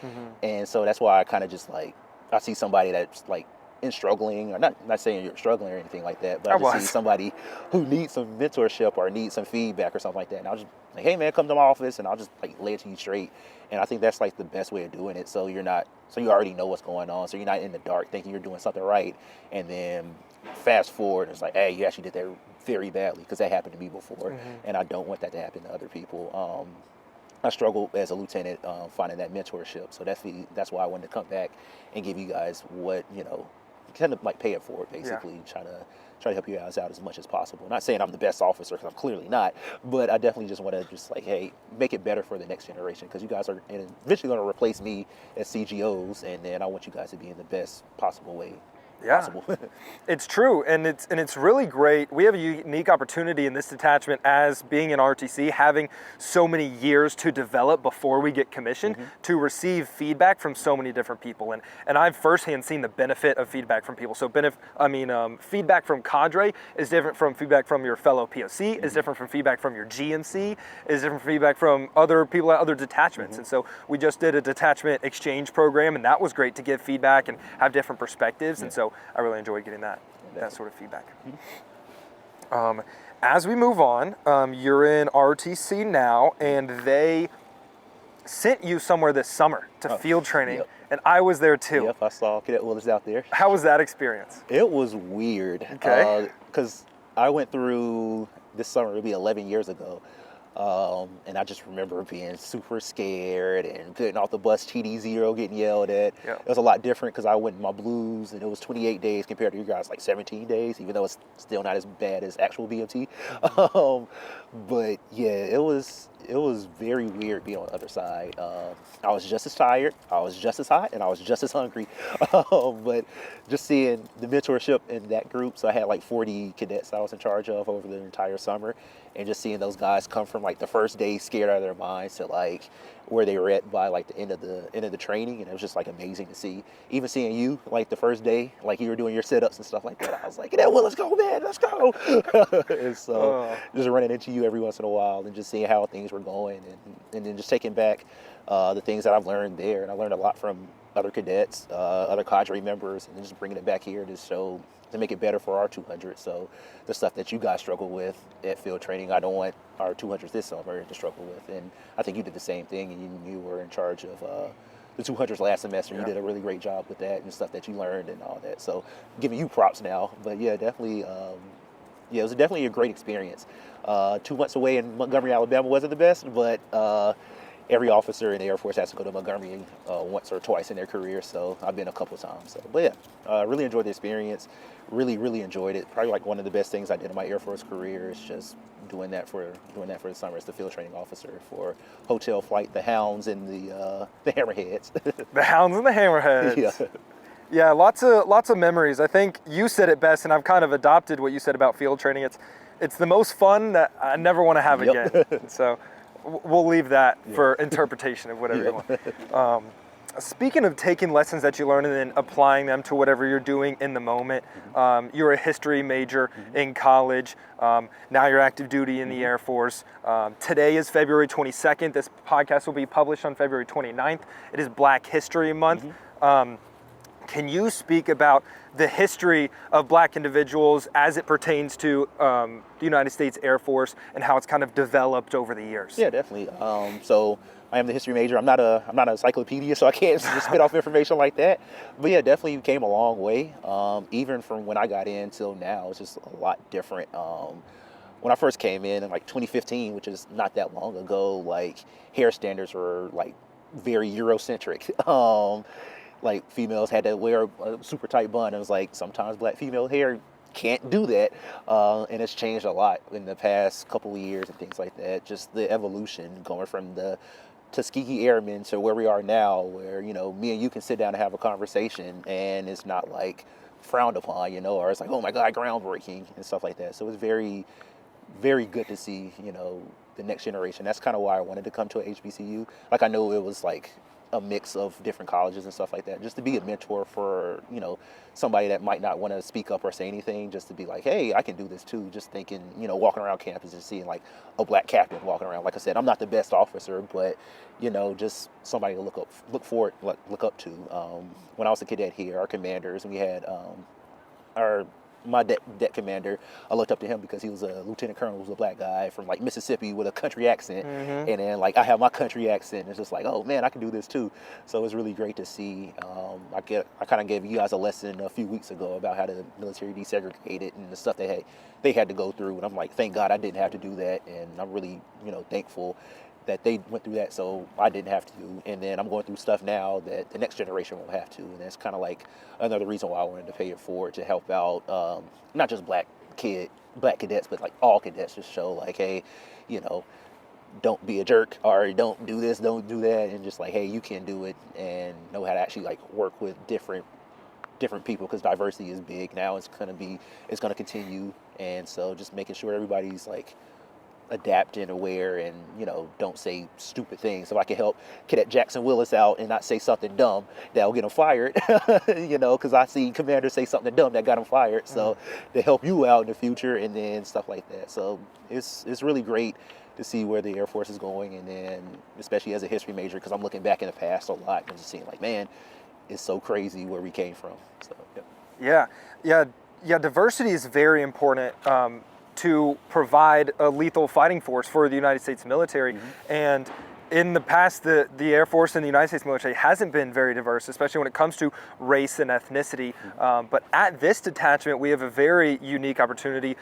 And so that's why I kind of just like, I see somebody that's like struggling, or not saying you're struggling or anything like that, but I just see somebody who needs some mentorship or needs some feedback or something like that. And I'll just like, hey man, come to my office, and I'll just like lay it to you straight. And I think that's like the best way of doing it. So you already know what's going on. So you're not in the dark thinking you're doing something right. And then fast forward, it's like, hey, you actually did that very badly, because that happened to me before. And I don't want that to happen to other people. I struggled as a lieutenant finding that mentorship. So that's why I wanted to come back and give you guys what kind of like pay it forward, basically. Try to help you guys out as much as possible. Not saying I'm the best officer, because I'm clearly not, but I definitely just want to just like, hey, make it better for the next generation, because you guys are eventually going to replace me as CGOs, and then I want you guys to be in the best possible way. Possible. It's true, and it's really great. We have a unique opportunity in this detachment as being an RTC, having so many years to develop before we get commissioned, to receive feedback from so many different people, and I've firsthand seen the benefit of feedback from people. So feedback from cadre is different from feedback from your fellow POC, is different from feedback from your GMC, is different from feedback from other people at other detachments. And so we just did a detachment exchange program, and that was great to give feedback and have different perspectives. And so I really enjoyed getting that sort of feedback. As we move on, you're in RTC now, and they sent you somewhere this summer to field training, and I was there too. Yep, I saw Cadet Willis out there. How was that experience? It was weird. Okay. Because I went through this summer, it'll be 11 years ago. And I just remember being super scared and getting off the bus, TD0, getting yelled at. Yeah. It was a lot different because I went in my blues, and it was 28 days compared to you guys, like 17 days, even though it's still not as bad as actual BMT. But yeah, it was very weird being on the other side. I was just as tired, I was just as hot, and I was just as hungry. But just seeing the mentorship in that group, so I had like 40 cadets I was in charge of over the entire summer, and just seeing those guys come from like the first day scared out of their minds to like where they were at by like the end of the training, and it was just like amazing to see. Even seeing you like the first day, like you were doing your sit-ups and stuff like that, I was like, yeah, well, let's go, man, let's go. And so just running into you every once in a while and just seeing how things were going, and then just taking back the things that I've learned there. And I learned a lot from other cadets, other cadre members, and then just bringing it back here to make it better for our 200. So the stuff that you guys struggle with at field training, I don't want our 200s this summer to struggle with. And I think you did the same thing, and you were in charge of the 200s last semester. You did a really great job with that and stuff that you learned and all that. So giving you props now. But yeah, definitely, it was definitely a great experience. 2 months away in Montgomery, Alabama wasn't the best, but every officer in the Air Force has to go to Montgomery once or twice in their career, so I've been a couple of times. So, but yeah, really enjoyed the experience. Really, really enjoyed it. Probably like one of the best things I did in my Air Force career is just doing that for the summer as the field training officer for Hotel Flight, the Hounds, and the Hammerheads. The Hounds and the Hammerheads. Yeah. Yeah, lots of memories. I think you said it best, and I've kind of adopted what you said about field training. It's the most fun that I never want to have again. So we'll leave that for interpretation of whatever you want. Speaking of taking lessons that you learn and then applying them to whatever you're doing in the moment, you're a history major in college. Now you're active duty in the Air Force. Today is February 22nd. This podcast will be published on February 29th. It is Black History Month. Can you speak about the history of Black individuals as it pertains to the United States Air Force and how it's kind of developed over the years? Yeah, definitely. So I am the history major. I'm not an encyclopedia, so I can't just spit off information like that. But yeah, definitely came a long way. Even from when I got in till now, it's just a lot different. When I first came in like 2015, which is not that long ago, like hair standards were like very Eurocentric. Like females had to wear a super tight bun. It was like sometimes Black female hair can't do that, and it's changed a lot in the past couple of years and things like that. Just the evolution going from the Tuskegee Airmen to where we are now, where me and you can sit down and have a conversation, and it's not like frowned upon, or it's like, oh my God, groundbreaking and stuff like that. So it's very, very good to see, the next generation. That's kind of why I wanted to come to a HBCU. Like I know it was like a mix of different colleges and stuff like that, just to be a mentor for, somebody that might not want to speak up or say anything, just to be like, hey, I can do this too. Just thinking, walking around campus and seeing like a Black captain walking around. Like I said, I'm not the best officer, but, just somebody to look up to. When I was a cadet here, our commanders, we had my deck commander, I looked up to him because he was a lieutenant colonel, who was a Black guy from like Mississippi with a country accent. And then like I have my country accent. It's just like, oh man, I can do this too. So it was really great to see. I kind of gave you guys a lesson a few weeks ago about how the military desegregated and the stuff they had to go through. And I'm like, thank God I didn't have to do that. And I'm really, thankful that they went through that, so I didn't have to. And then I'm going through stuff now that the next generation won't have to. And that's kind of like another reason why I wanted to pay it forward, to help out not just black cadets, but like all cadets, to show like, hey, don't be a jerk, or don't do this, don't do that, and just like, hey, you can do it, and know how to actually like work with different people, because diversity is big now. It's gonna continue, and so just making sure everybody's like adapting, aware, and don't say stupid things. If I can help Cadet Jackson Willis out and not say something dumb that'll get him fired, because I see commanders say something dumb that got him fired. So to help you out in the future, and then stuff like that. So it's really great to see where the Air Force is going, and then especially as a history major, because I'm looking back in the past a lot and just seeing like, man, it's so crazy where we came from. So yeah. Diversity is very important. To provide a lethal fighting force for the United States military. And in the past, the Air Force and the United States military hasn't been very diverse, especially when it comes to race and ethnicity. But at this detachment, we have a very unique opportunity.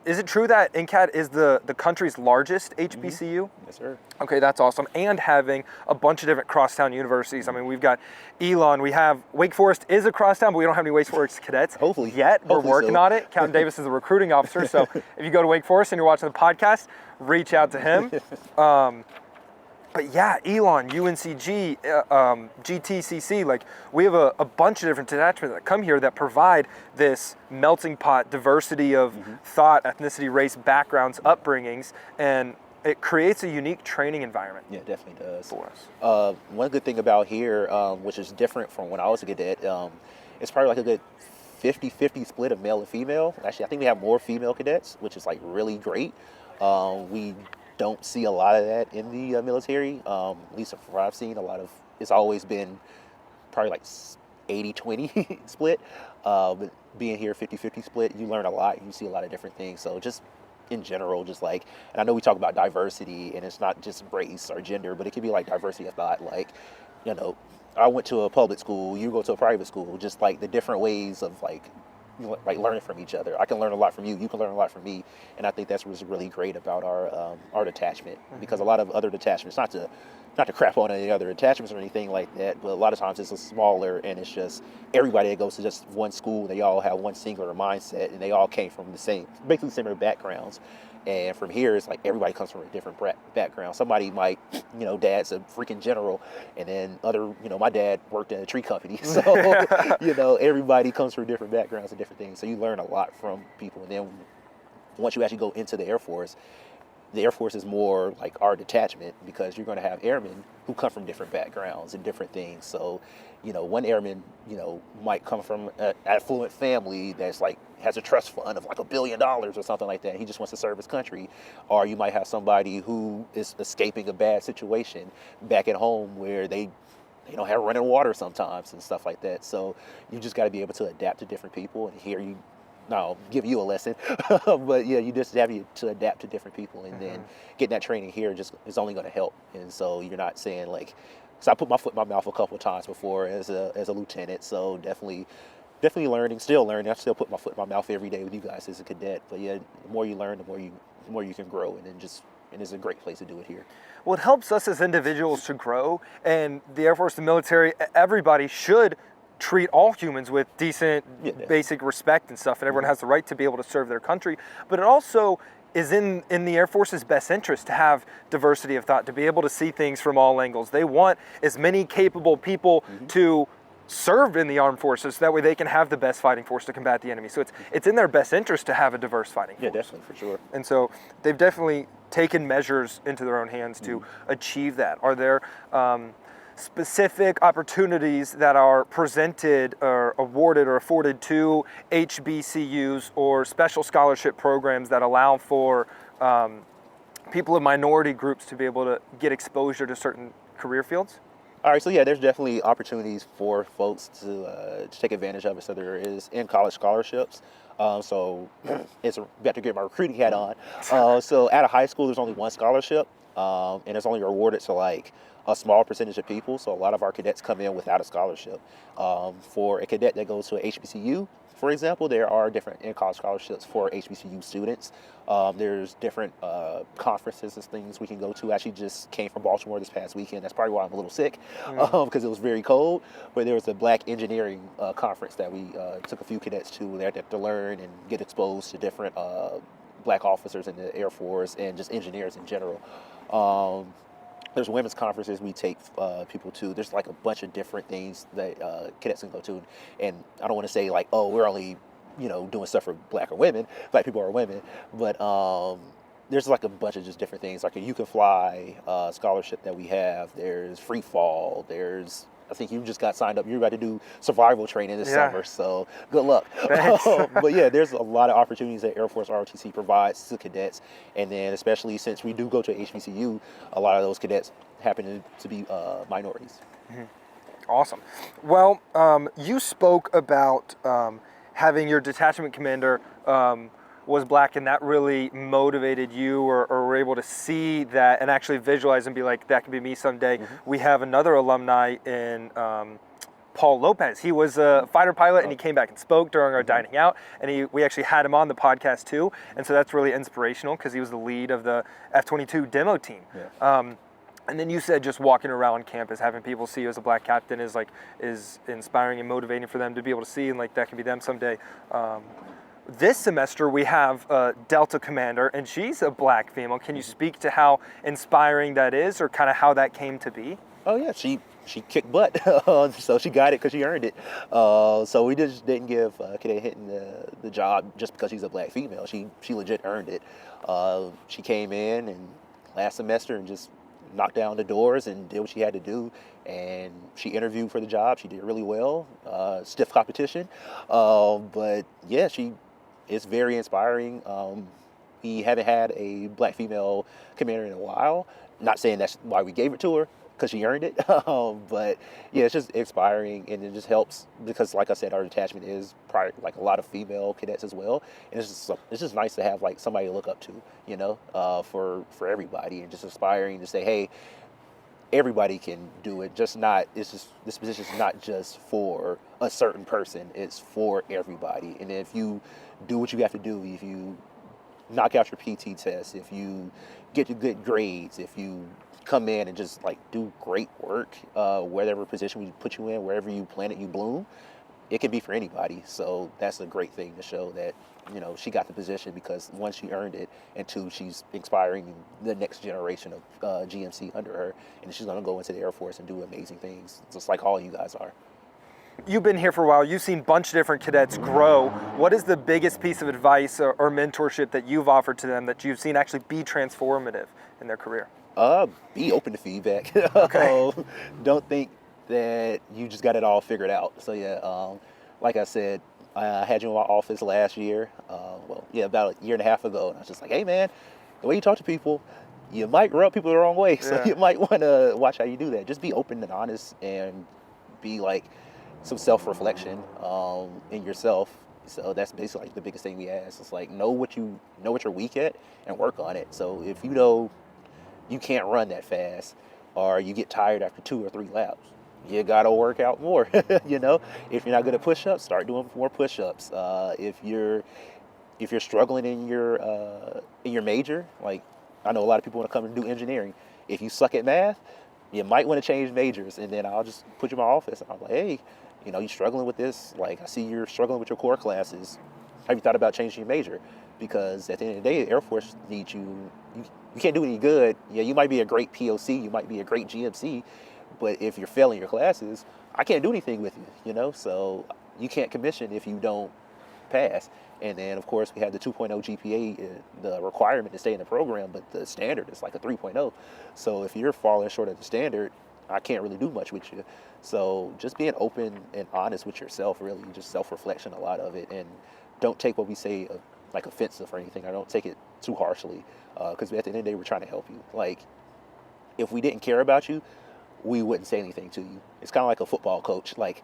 Is it true that NCAD is the country's largest HBCU? Yes, sir. Okay, that's awesome. And having a bunch of different crosstown universities. I mean, we've got Elon, we have Wake Forest is a crosstown, but we don't have any Wake Forest cadets. Hopefully. We're working on it. Captain Davis is the recruiting officer. So if you go to Wake Forest and you're watching the podcast, reach out to him. But yeah, Elon, UNCG, GTCC, like we have a bunch of different detachments that come here that provide this melting pot diversity of thought, ethnicity, race, backgrounds, upbringings, and it creates a unique training environment. Yeah, it definitely does. For us. One good thing about here, which is different from when I was a cadet, it's probably like a good 50-50 split of male and female. Actually, I think we have more female cadets, which is like really great. We don't see a lot of that in the military, at least from what I've seen. It's always been probably like 80-20 split. But being here 50-50 split, you learn a lot. You see a lot of different things. So just in general, just like, and I know we talk about diversity, and it's not just race or gender, but it could be like diversity of thought. Like, I went to a public school, you go to a private school, just like the different ways of like learning from each other. I can learn a lot from you, you can learn a lot from me, and I think that's what's really great about our detachment, because a lot of other detachments, not to crap on any other attachments or anything like that, but a lot of times it's a smaller, and it's just everybody that goes to just one school, they all have one singular mindset, and they all came from basically similar backgrounds. And from here, it's like everybody comes from a different background. Somebody might, dad's a freaking general, and then my dad worked in a tree company. So, everybody comes from different backgrounds and different things. So you learn a lot from people. And then once you actually go into the Air Force is more like our detachment, because you're going to have airmen who come from different backgrounds and different things. So, one airman, might come from an affluent family that's like has a trust fund of like $1 billion or something like that. He just wants to serve his country. Or you might have somebody who is escaping a bad situation back at home where they don't have running water sometimes and stuff like that. So you just got to be able to adapt to different people. And here give you a lesson, but yeah, you just have to adapt to different people, and then getting that training here just is only going to help. And so you're not saying like, so I put my foot in my mouth a couple of times before as a lieutenant. So definitely learning, still learning. I still put my foot in my mouth every day with you guys as a cadet. But yeah, the more you learn, the more you can grow, and it's a great place to do it here. Well, it helps us as individuals to grow, and the Air Force, the military, everybody should treat all humans with decent, basic respect and stuff, and everyone has the right to be able to serve their country. But it also is in the Air Force's best interest to have diversity of thought, to be able to see things from all angles. They want as many capable people to serve in the armed forces, so that way they can have the best fighting force to combat the enemy. So it's in their best interest to have a diverse fighting force. Yeah, definitely, for sure. And so they've definitely taken measures into their own hands to achieve that. Are there specific opportunities that are presented or awarded or afforded to HBCUs, or special scholarship programs that allow for people of minority groups to be able to get exposure to certain career fields? All right, so yeah, there's definitely opportunities for folks to take advantage of it. So there is in-college scholarships. So it's got to get my recruiting hat on. So at a high school, there's only one scholarship, and it's only awarded to like a small percentage of people. So a lot of our cadets come in without a scholarship. For a cadet that goes to a HBCU, For example, there are different in-college scholarships for HBCU students. There's different conferences and things we can go to. I actually just came from Baltimore this past weekend. That's probably why I'm a little sick, because it was very cold. But there was a Black Engineering conference that we took a few cadets to there to learn and get exposed to different Black officers in the Air Force and just engineers in general. There's women's conferences we take people to. There's like a bunch of different things that cadets can go to. And I don't want to say like, oh, we're only, doing stuff for Black people or women. But there's like a bunch of just different things. Like a You Can Fly scholarship that we have. There's free fall. I think you just got signed up. You're about to do survival training this summer, so good luck. But yeah, there's a lot of opportunities that Air Force ROTC provides to cadets, and then especially since we do go to HBCU, a lot of those cadets happen to be minorities. Mm-hmm. Awesome. Well, you spoke about having your detachment commander was Black, and that really motivated you or were able to see that and actually visualize and be like, that could be me someday. Mm-hmm. We have another alumni in Paul Lopez. He was a fighter pilot, and he came back and spoke during our dining out, and we actually had him on the podcast too, and so that's really inspirational because he was the lead of the F-22 demo team. Yeah. And then you said just walking around campus, having people see you as a Black captain is inspiring and motivating for them to be able to see, and like that can be them someday. This semester we have a Delta commander, and she's a Black female. Can you speak to how inspiring that is, or kind of how that came to be? Oh yeah, she kicked butt, so she got it because she earned it. So we just didn't give Cadet Hinton the job just because she's a Black female. She legit earned it. She came in and last semester and just knocked down the doors and did what she had to do. And she interviewed for the job. She did really well. Stiff competition, but yeah, it's very inspiring. We haven't had a Black female commander in a while. Not saying that's why we gave it to her, because she earned it. But yeah, it's just inspiring, and it just helps because, like I said, our detachment is probably like a lot of female cadets as well. And it's just nice to have like somebody to look up to, for everybody, and just inspiring to say, hey, everybody can do it. This position is not just for a certain person. It's for everybody. And if you do what you have to do, if you knock out your PT test, if you get your good grades, if you come in and just like do great work, whatever position we put you in, wherever you plant it, you bloom, it can be for anybody. So that's a great thing to show that, she got the position because one, she earned it, and two, she's inspiring the next generation of GMC under her, and she's going to go into the Air Force and do amazing things, just like all you guys are. You've been here for a while. You've seen a bunch of different cadets grow. What is the biggest piece of advice or mentorship that you've offered to them that you've seen actually be transformative in their career? Be open to feedback. Okay. Don't think that you just got it all figured out. So yeah, like I said, I had you in my office last year. About a year and a half ago, and I was just like, hey man, the way you talk to people, you might rub people the wrong way. So you might want to watch how you do that. Just be open and honest, and be like some self-reflection in yourself. So that's basically like the biggest thing we ask. It's like know what you're weak at and work on it. So if you know you can't run that fast, or you get tired after 2 or 3 laps, you gotta work out more. If you're not good at push-ups, start doing more push-ups. If you're struggling in your major, like I know a lot of people want to come and do engineering. If you suck at math, you might want to change majors, and then I'll just put you in my office and I'm like, hey, you're struggling with this. Like I see you're struggling with your core classes. Have you thought about changing your major? Because at the end of the day, the Air Force needs you. You can't do any good. Yeah, you might be a great POC, you might be a great GMC, but if you're failing your classes, I can't do anything with you, so you can't commission if you don't pass. And then, of course, we have the 2.0 GPA, the requirement to stay in the program, but the standard is like a 3.0. So if you're falling short of the standard, I can't really do much with you. So just being open and honest with yourself, really, just self-reflection, a lot of it, and don't take what we say like offensive or anything. I don't take it too harshly, because at the end of the day, we're trying to help you. Like, if we didn't care about you, we wouldn't say anything to you. It's kind of like a football coach. Like,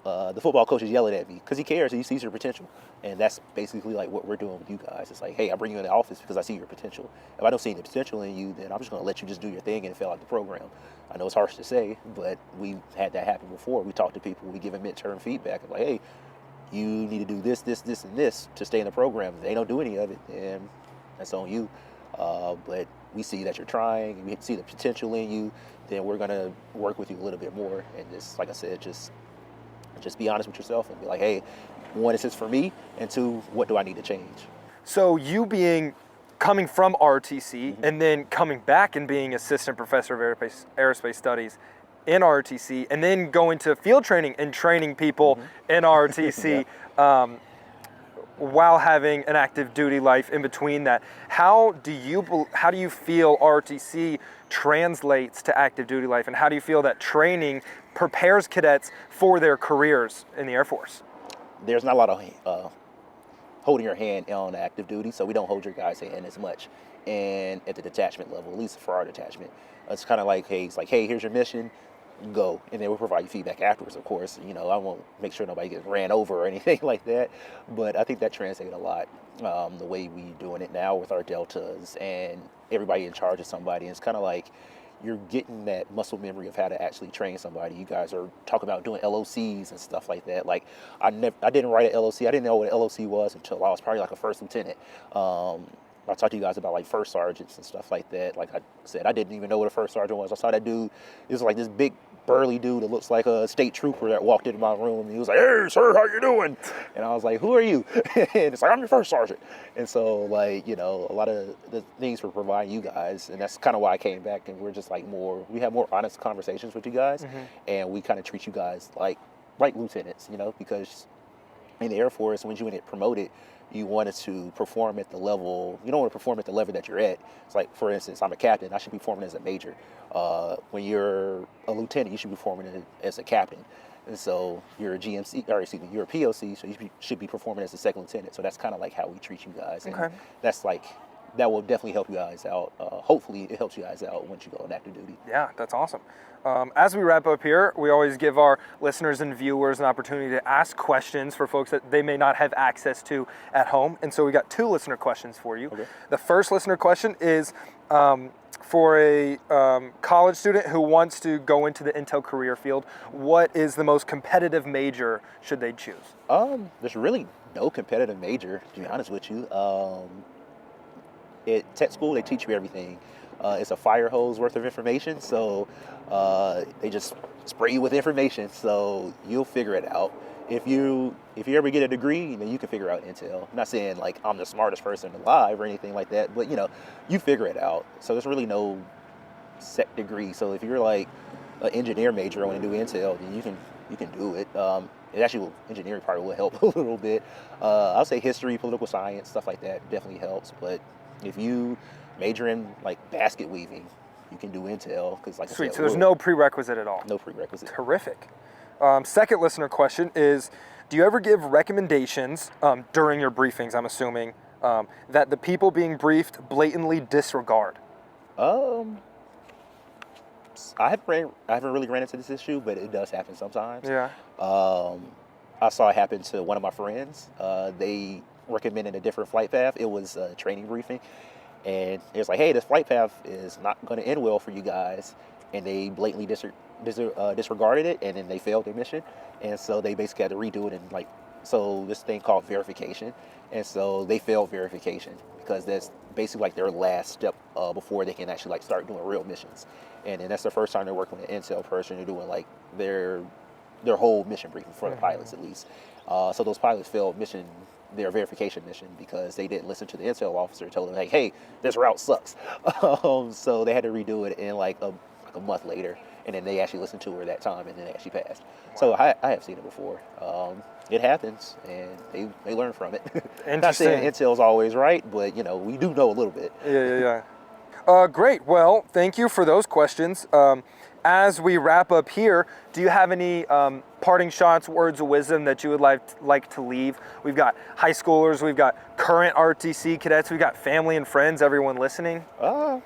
the football coach is yelling at me because he cares and he sees your potential. And that's basically like what we're doing with you guys. It's like, hey, I bring you in the office because I see your potential. If I don't see any potential in you, then I'm just going to let you just do your thing and fail out the program. I know it's harsh to say, but we've had that happen before. We talk to people, we give them midterm feedback. Like, hey, you need to do this, this, this, and this to stay in the program. If they don't do any of it, then that's on you. But we see that you're trying, and we see the potential in you, then we're gonna work with you a little bit more. And just, like I said, just be honest with yourself and be like, hey, one, is this for me? And two, what do I need to change? So you coming from ROTC and then coming back and being assistant professor of aerospace studies in ROTC, and then going to field training and training people in ROTC, while having an active duty life in between that. How do you feel ROTC translates to active duty life, and how do you feel that training prepares cadets for their careers in the Air Force? There's not a lot of holding your hand on active duty, so we don't hold your guys' hand as much. And at the detachment level, at least for our detachment, it's kind of like, hey, here's your mission, go. And then we'll provide you feedback afterwards, of course. You know, I won't make sure nobody gets ran over or anything like that, but I think that translated a lot, the way we doing it now with our deltas and everybody in charge of somebody. And it's kind of like you're getting that muscle memory of how to actually train somebody. You guys are talking about doing LOCs and stuff like that. Like, I didn't write an LOC. I didn't know what an LOC was until I was probably like a first lieutenant. I talked to you guys about like first sergeants and stuff like that. Like I said, I didn't even know what a first sergeant was. I saw that dude. It was like this big burly dude that looks like a state trooper that walked into my room, and he was like, "Hey, sir, how you doing?" And I was like, "Who are you?" And it's like, "I'm your first sergeant." And so, like, you know, a lot of the things we're providing you guys, and that's kind of why I came back, and we're just like we have more honest conversations with you guys, and we kind of treat you guys like lieutenants, you know, because in the Air Force, when you get promoted, you wanted to perform at the level, you don't want to perform at the level that you're at. It's like, for instance, I'm a captain, I should be performing as a major. When you're a lieutenant, you should be performing as a captain. And so you're a GMC, or excuse me, you're a POC, so you should be performing as a second lieutenant. So that's kind of like how we treat you guys. And that's like, that will definitely help you guys out. Hopefully it helps you guys out once you go on active duty. Yeah, that's awesome. As we wrap up here, we always give our listeners and viewers an opportunity to ask questions for folks that they may not have access to at home. And so we got 2 listener questions for you. Okay. The first listener question is for a college student who wants to go into the intel career field. What is the most competitive major should they choose? There's really no competitive major, to be honest with you. At tech school, they teach you everything. It's a fire hose worth of information, so they just spray you with information, so you'll figure it out. If you ever get a degree, then you can figure out intel. I'm not saying like I'm the smartest person alive or anything like that, but you know, you figure it out. So there's really no set degree. So if you're like an engineer major and want to do intel, then you can do it. Engineering probably will help a little bit. I'll say history, political science, stuff like that definitely helps. But if you major in like basket weaving, you can do intel, because like Sweet. I said, so there's no prerequisite at all. No prerequisite. Terrific. Second listener question is, do you ever give recommendations during your briefings, I'm assuming, that the people being briefed blatantly disregard? I haven't really ran into this issue, but it does happen sometimes. Yeah. I saw it happen to one of my friends. They recommended a different flight path. It was a training briefing, and it was like, hey, this flight path is not going to end well for you guys, and they blatantly disregarded it, and then they failed their mission, and so they basically had to redo it, and so this thing called verification, and so they failed verification because that's basically like their last step before they can actually like start doing real missions. And then that's the first time they're working with an intel person. They're doing like their whole mission briefing for the pilots, at least. So those pilots failed their verification mission because they didn't listen to the intel officer who told them, like, hey, this route sucks. So they had to redo it in like a month later, and then they actually listened to her that time, and then they actually passed. Wow. So I have seen it before. It happens, and they learn from it. Not saying intel's always right, but you know, we do know a little bit. Yeah. Great. Well, thank you for those questions. As we wrap up here, do you have any parting shots, words of wisdom that you would like to leave? We've got high schoolers, we've got current ROTC cadets, we've got family and friends, everyone listening.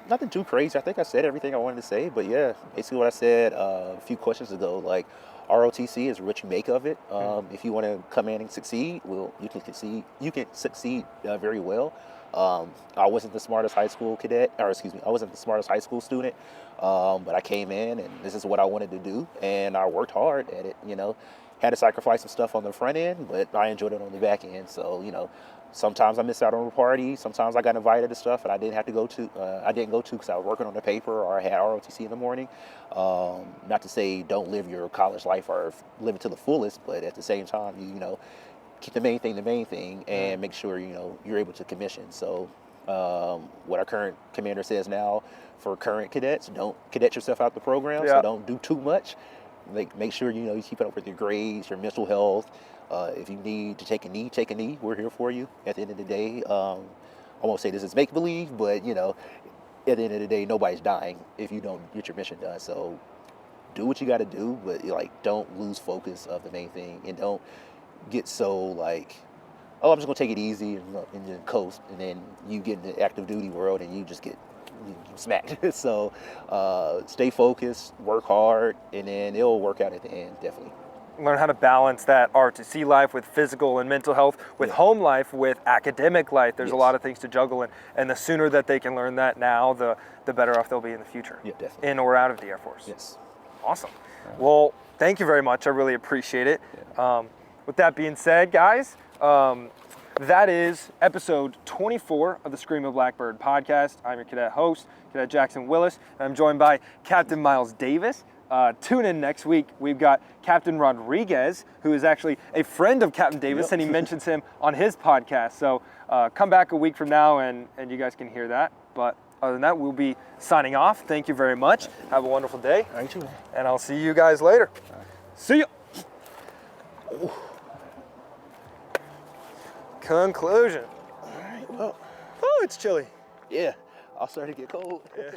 Nothing too crazy. I think I said everything I wanted to say, but yeah, basically what I said a few questions ago, like ROTC is what you make of it. If you want to come in and succeed, well, you can succeed. You can succeed very well. I wasn't the smartest high school cadet, I wasn't the smartest high school student, but I came in and this is what I wanted to do, and I worked hard at it, you know. had to sacrifice some stuff on the front end, but I enjoyed it on the back end. So, you know, sometimes I missed out on a party. Sometimes I got invited to stuff and I didn't have to go to. I didn't go to because I was working on the paper or I had ROTC in the morning. Not to say don't live your college life or live it to the fullest, but at the same time, you know, keep the main thing, and make sure, you know, you're able to commission. So what our current commander says now for current cadets, don't cadet yourself out the program. So don't do too much. Make sure, you know, you keep it up with your grades, your mental health. If you need to take a knee, take a knee. We're here for you. At the end of the day, I won't say this is make-believe, but, you know, at the end of the day, nobody's dying if you don't get your mission done. So do what you got to do, but, like, don't lose focus of the main thing, and don't get so, like, oh, I'm just going to take it easy and then coast, and then you get in the active duty world and you just get smacked. So stay focused, work hard, and then it'll work out at the end, definitely. Learn how to balance that ROTC life with physical and mental health, with home life, with academic life. There's a lot of things to juggle, and the sooner that they can learn that now, the better off they'll be in the future. Yeah, definitely. In or out of the Air Force. Yes. Awesome. Well, thank you very much. I really appreciate it. With that being said, guys, that is episode 24 of the Scream of Blackbird podcast. I'm your cadet host, Cadet Jackson Willis, and I'm joined by Captain Myles Davis. Tune in next week. We've got Captain Rodriguez, who is actually a friend of Captain Davis, and he mentions him on his podcast. So come back a week from now, and you guys can hear that. But other than that, we'll be signing off. Thank you very much. Have a wonderful day. All right, too. And I'll see you guys later. See ya. Conclusion. All right, well. Oh, it's chilly. Yeah, I'll start to get cold. Yeah.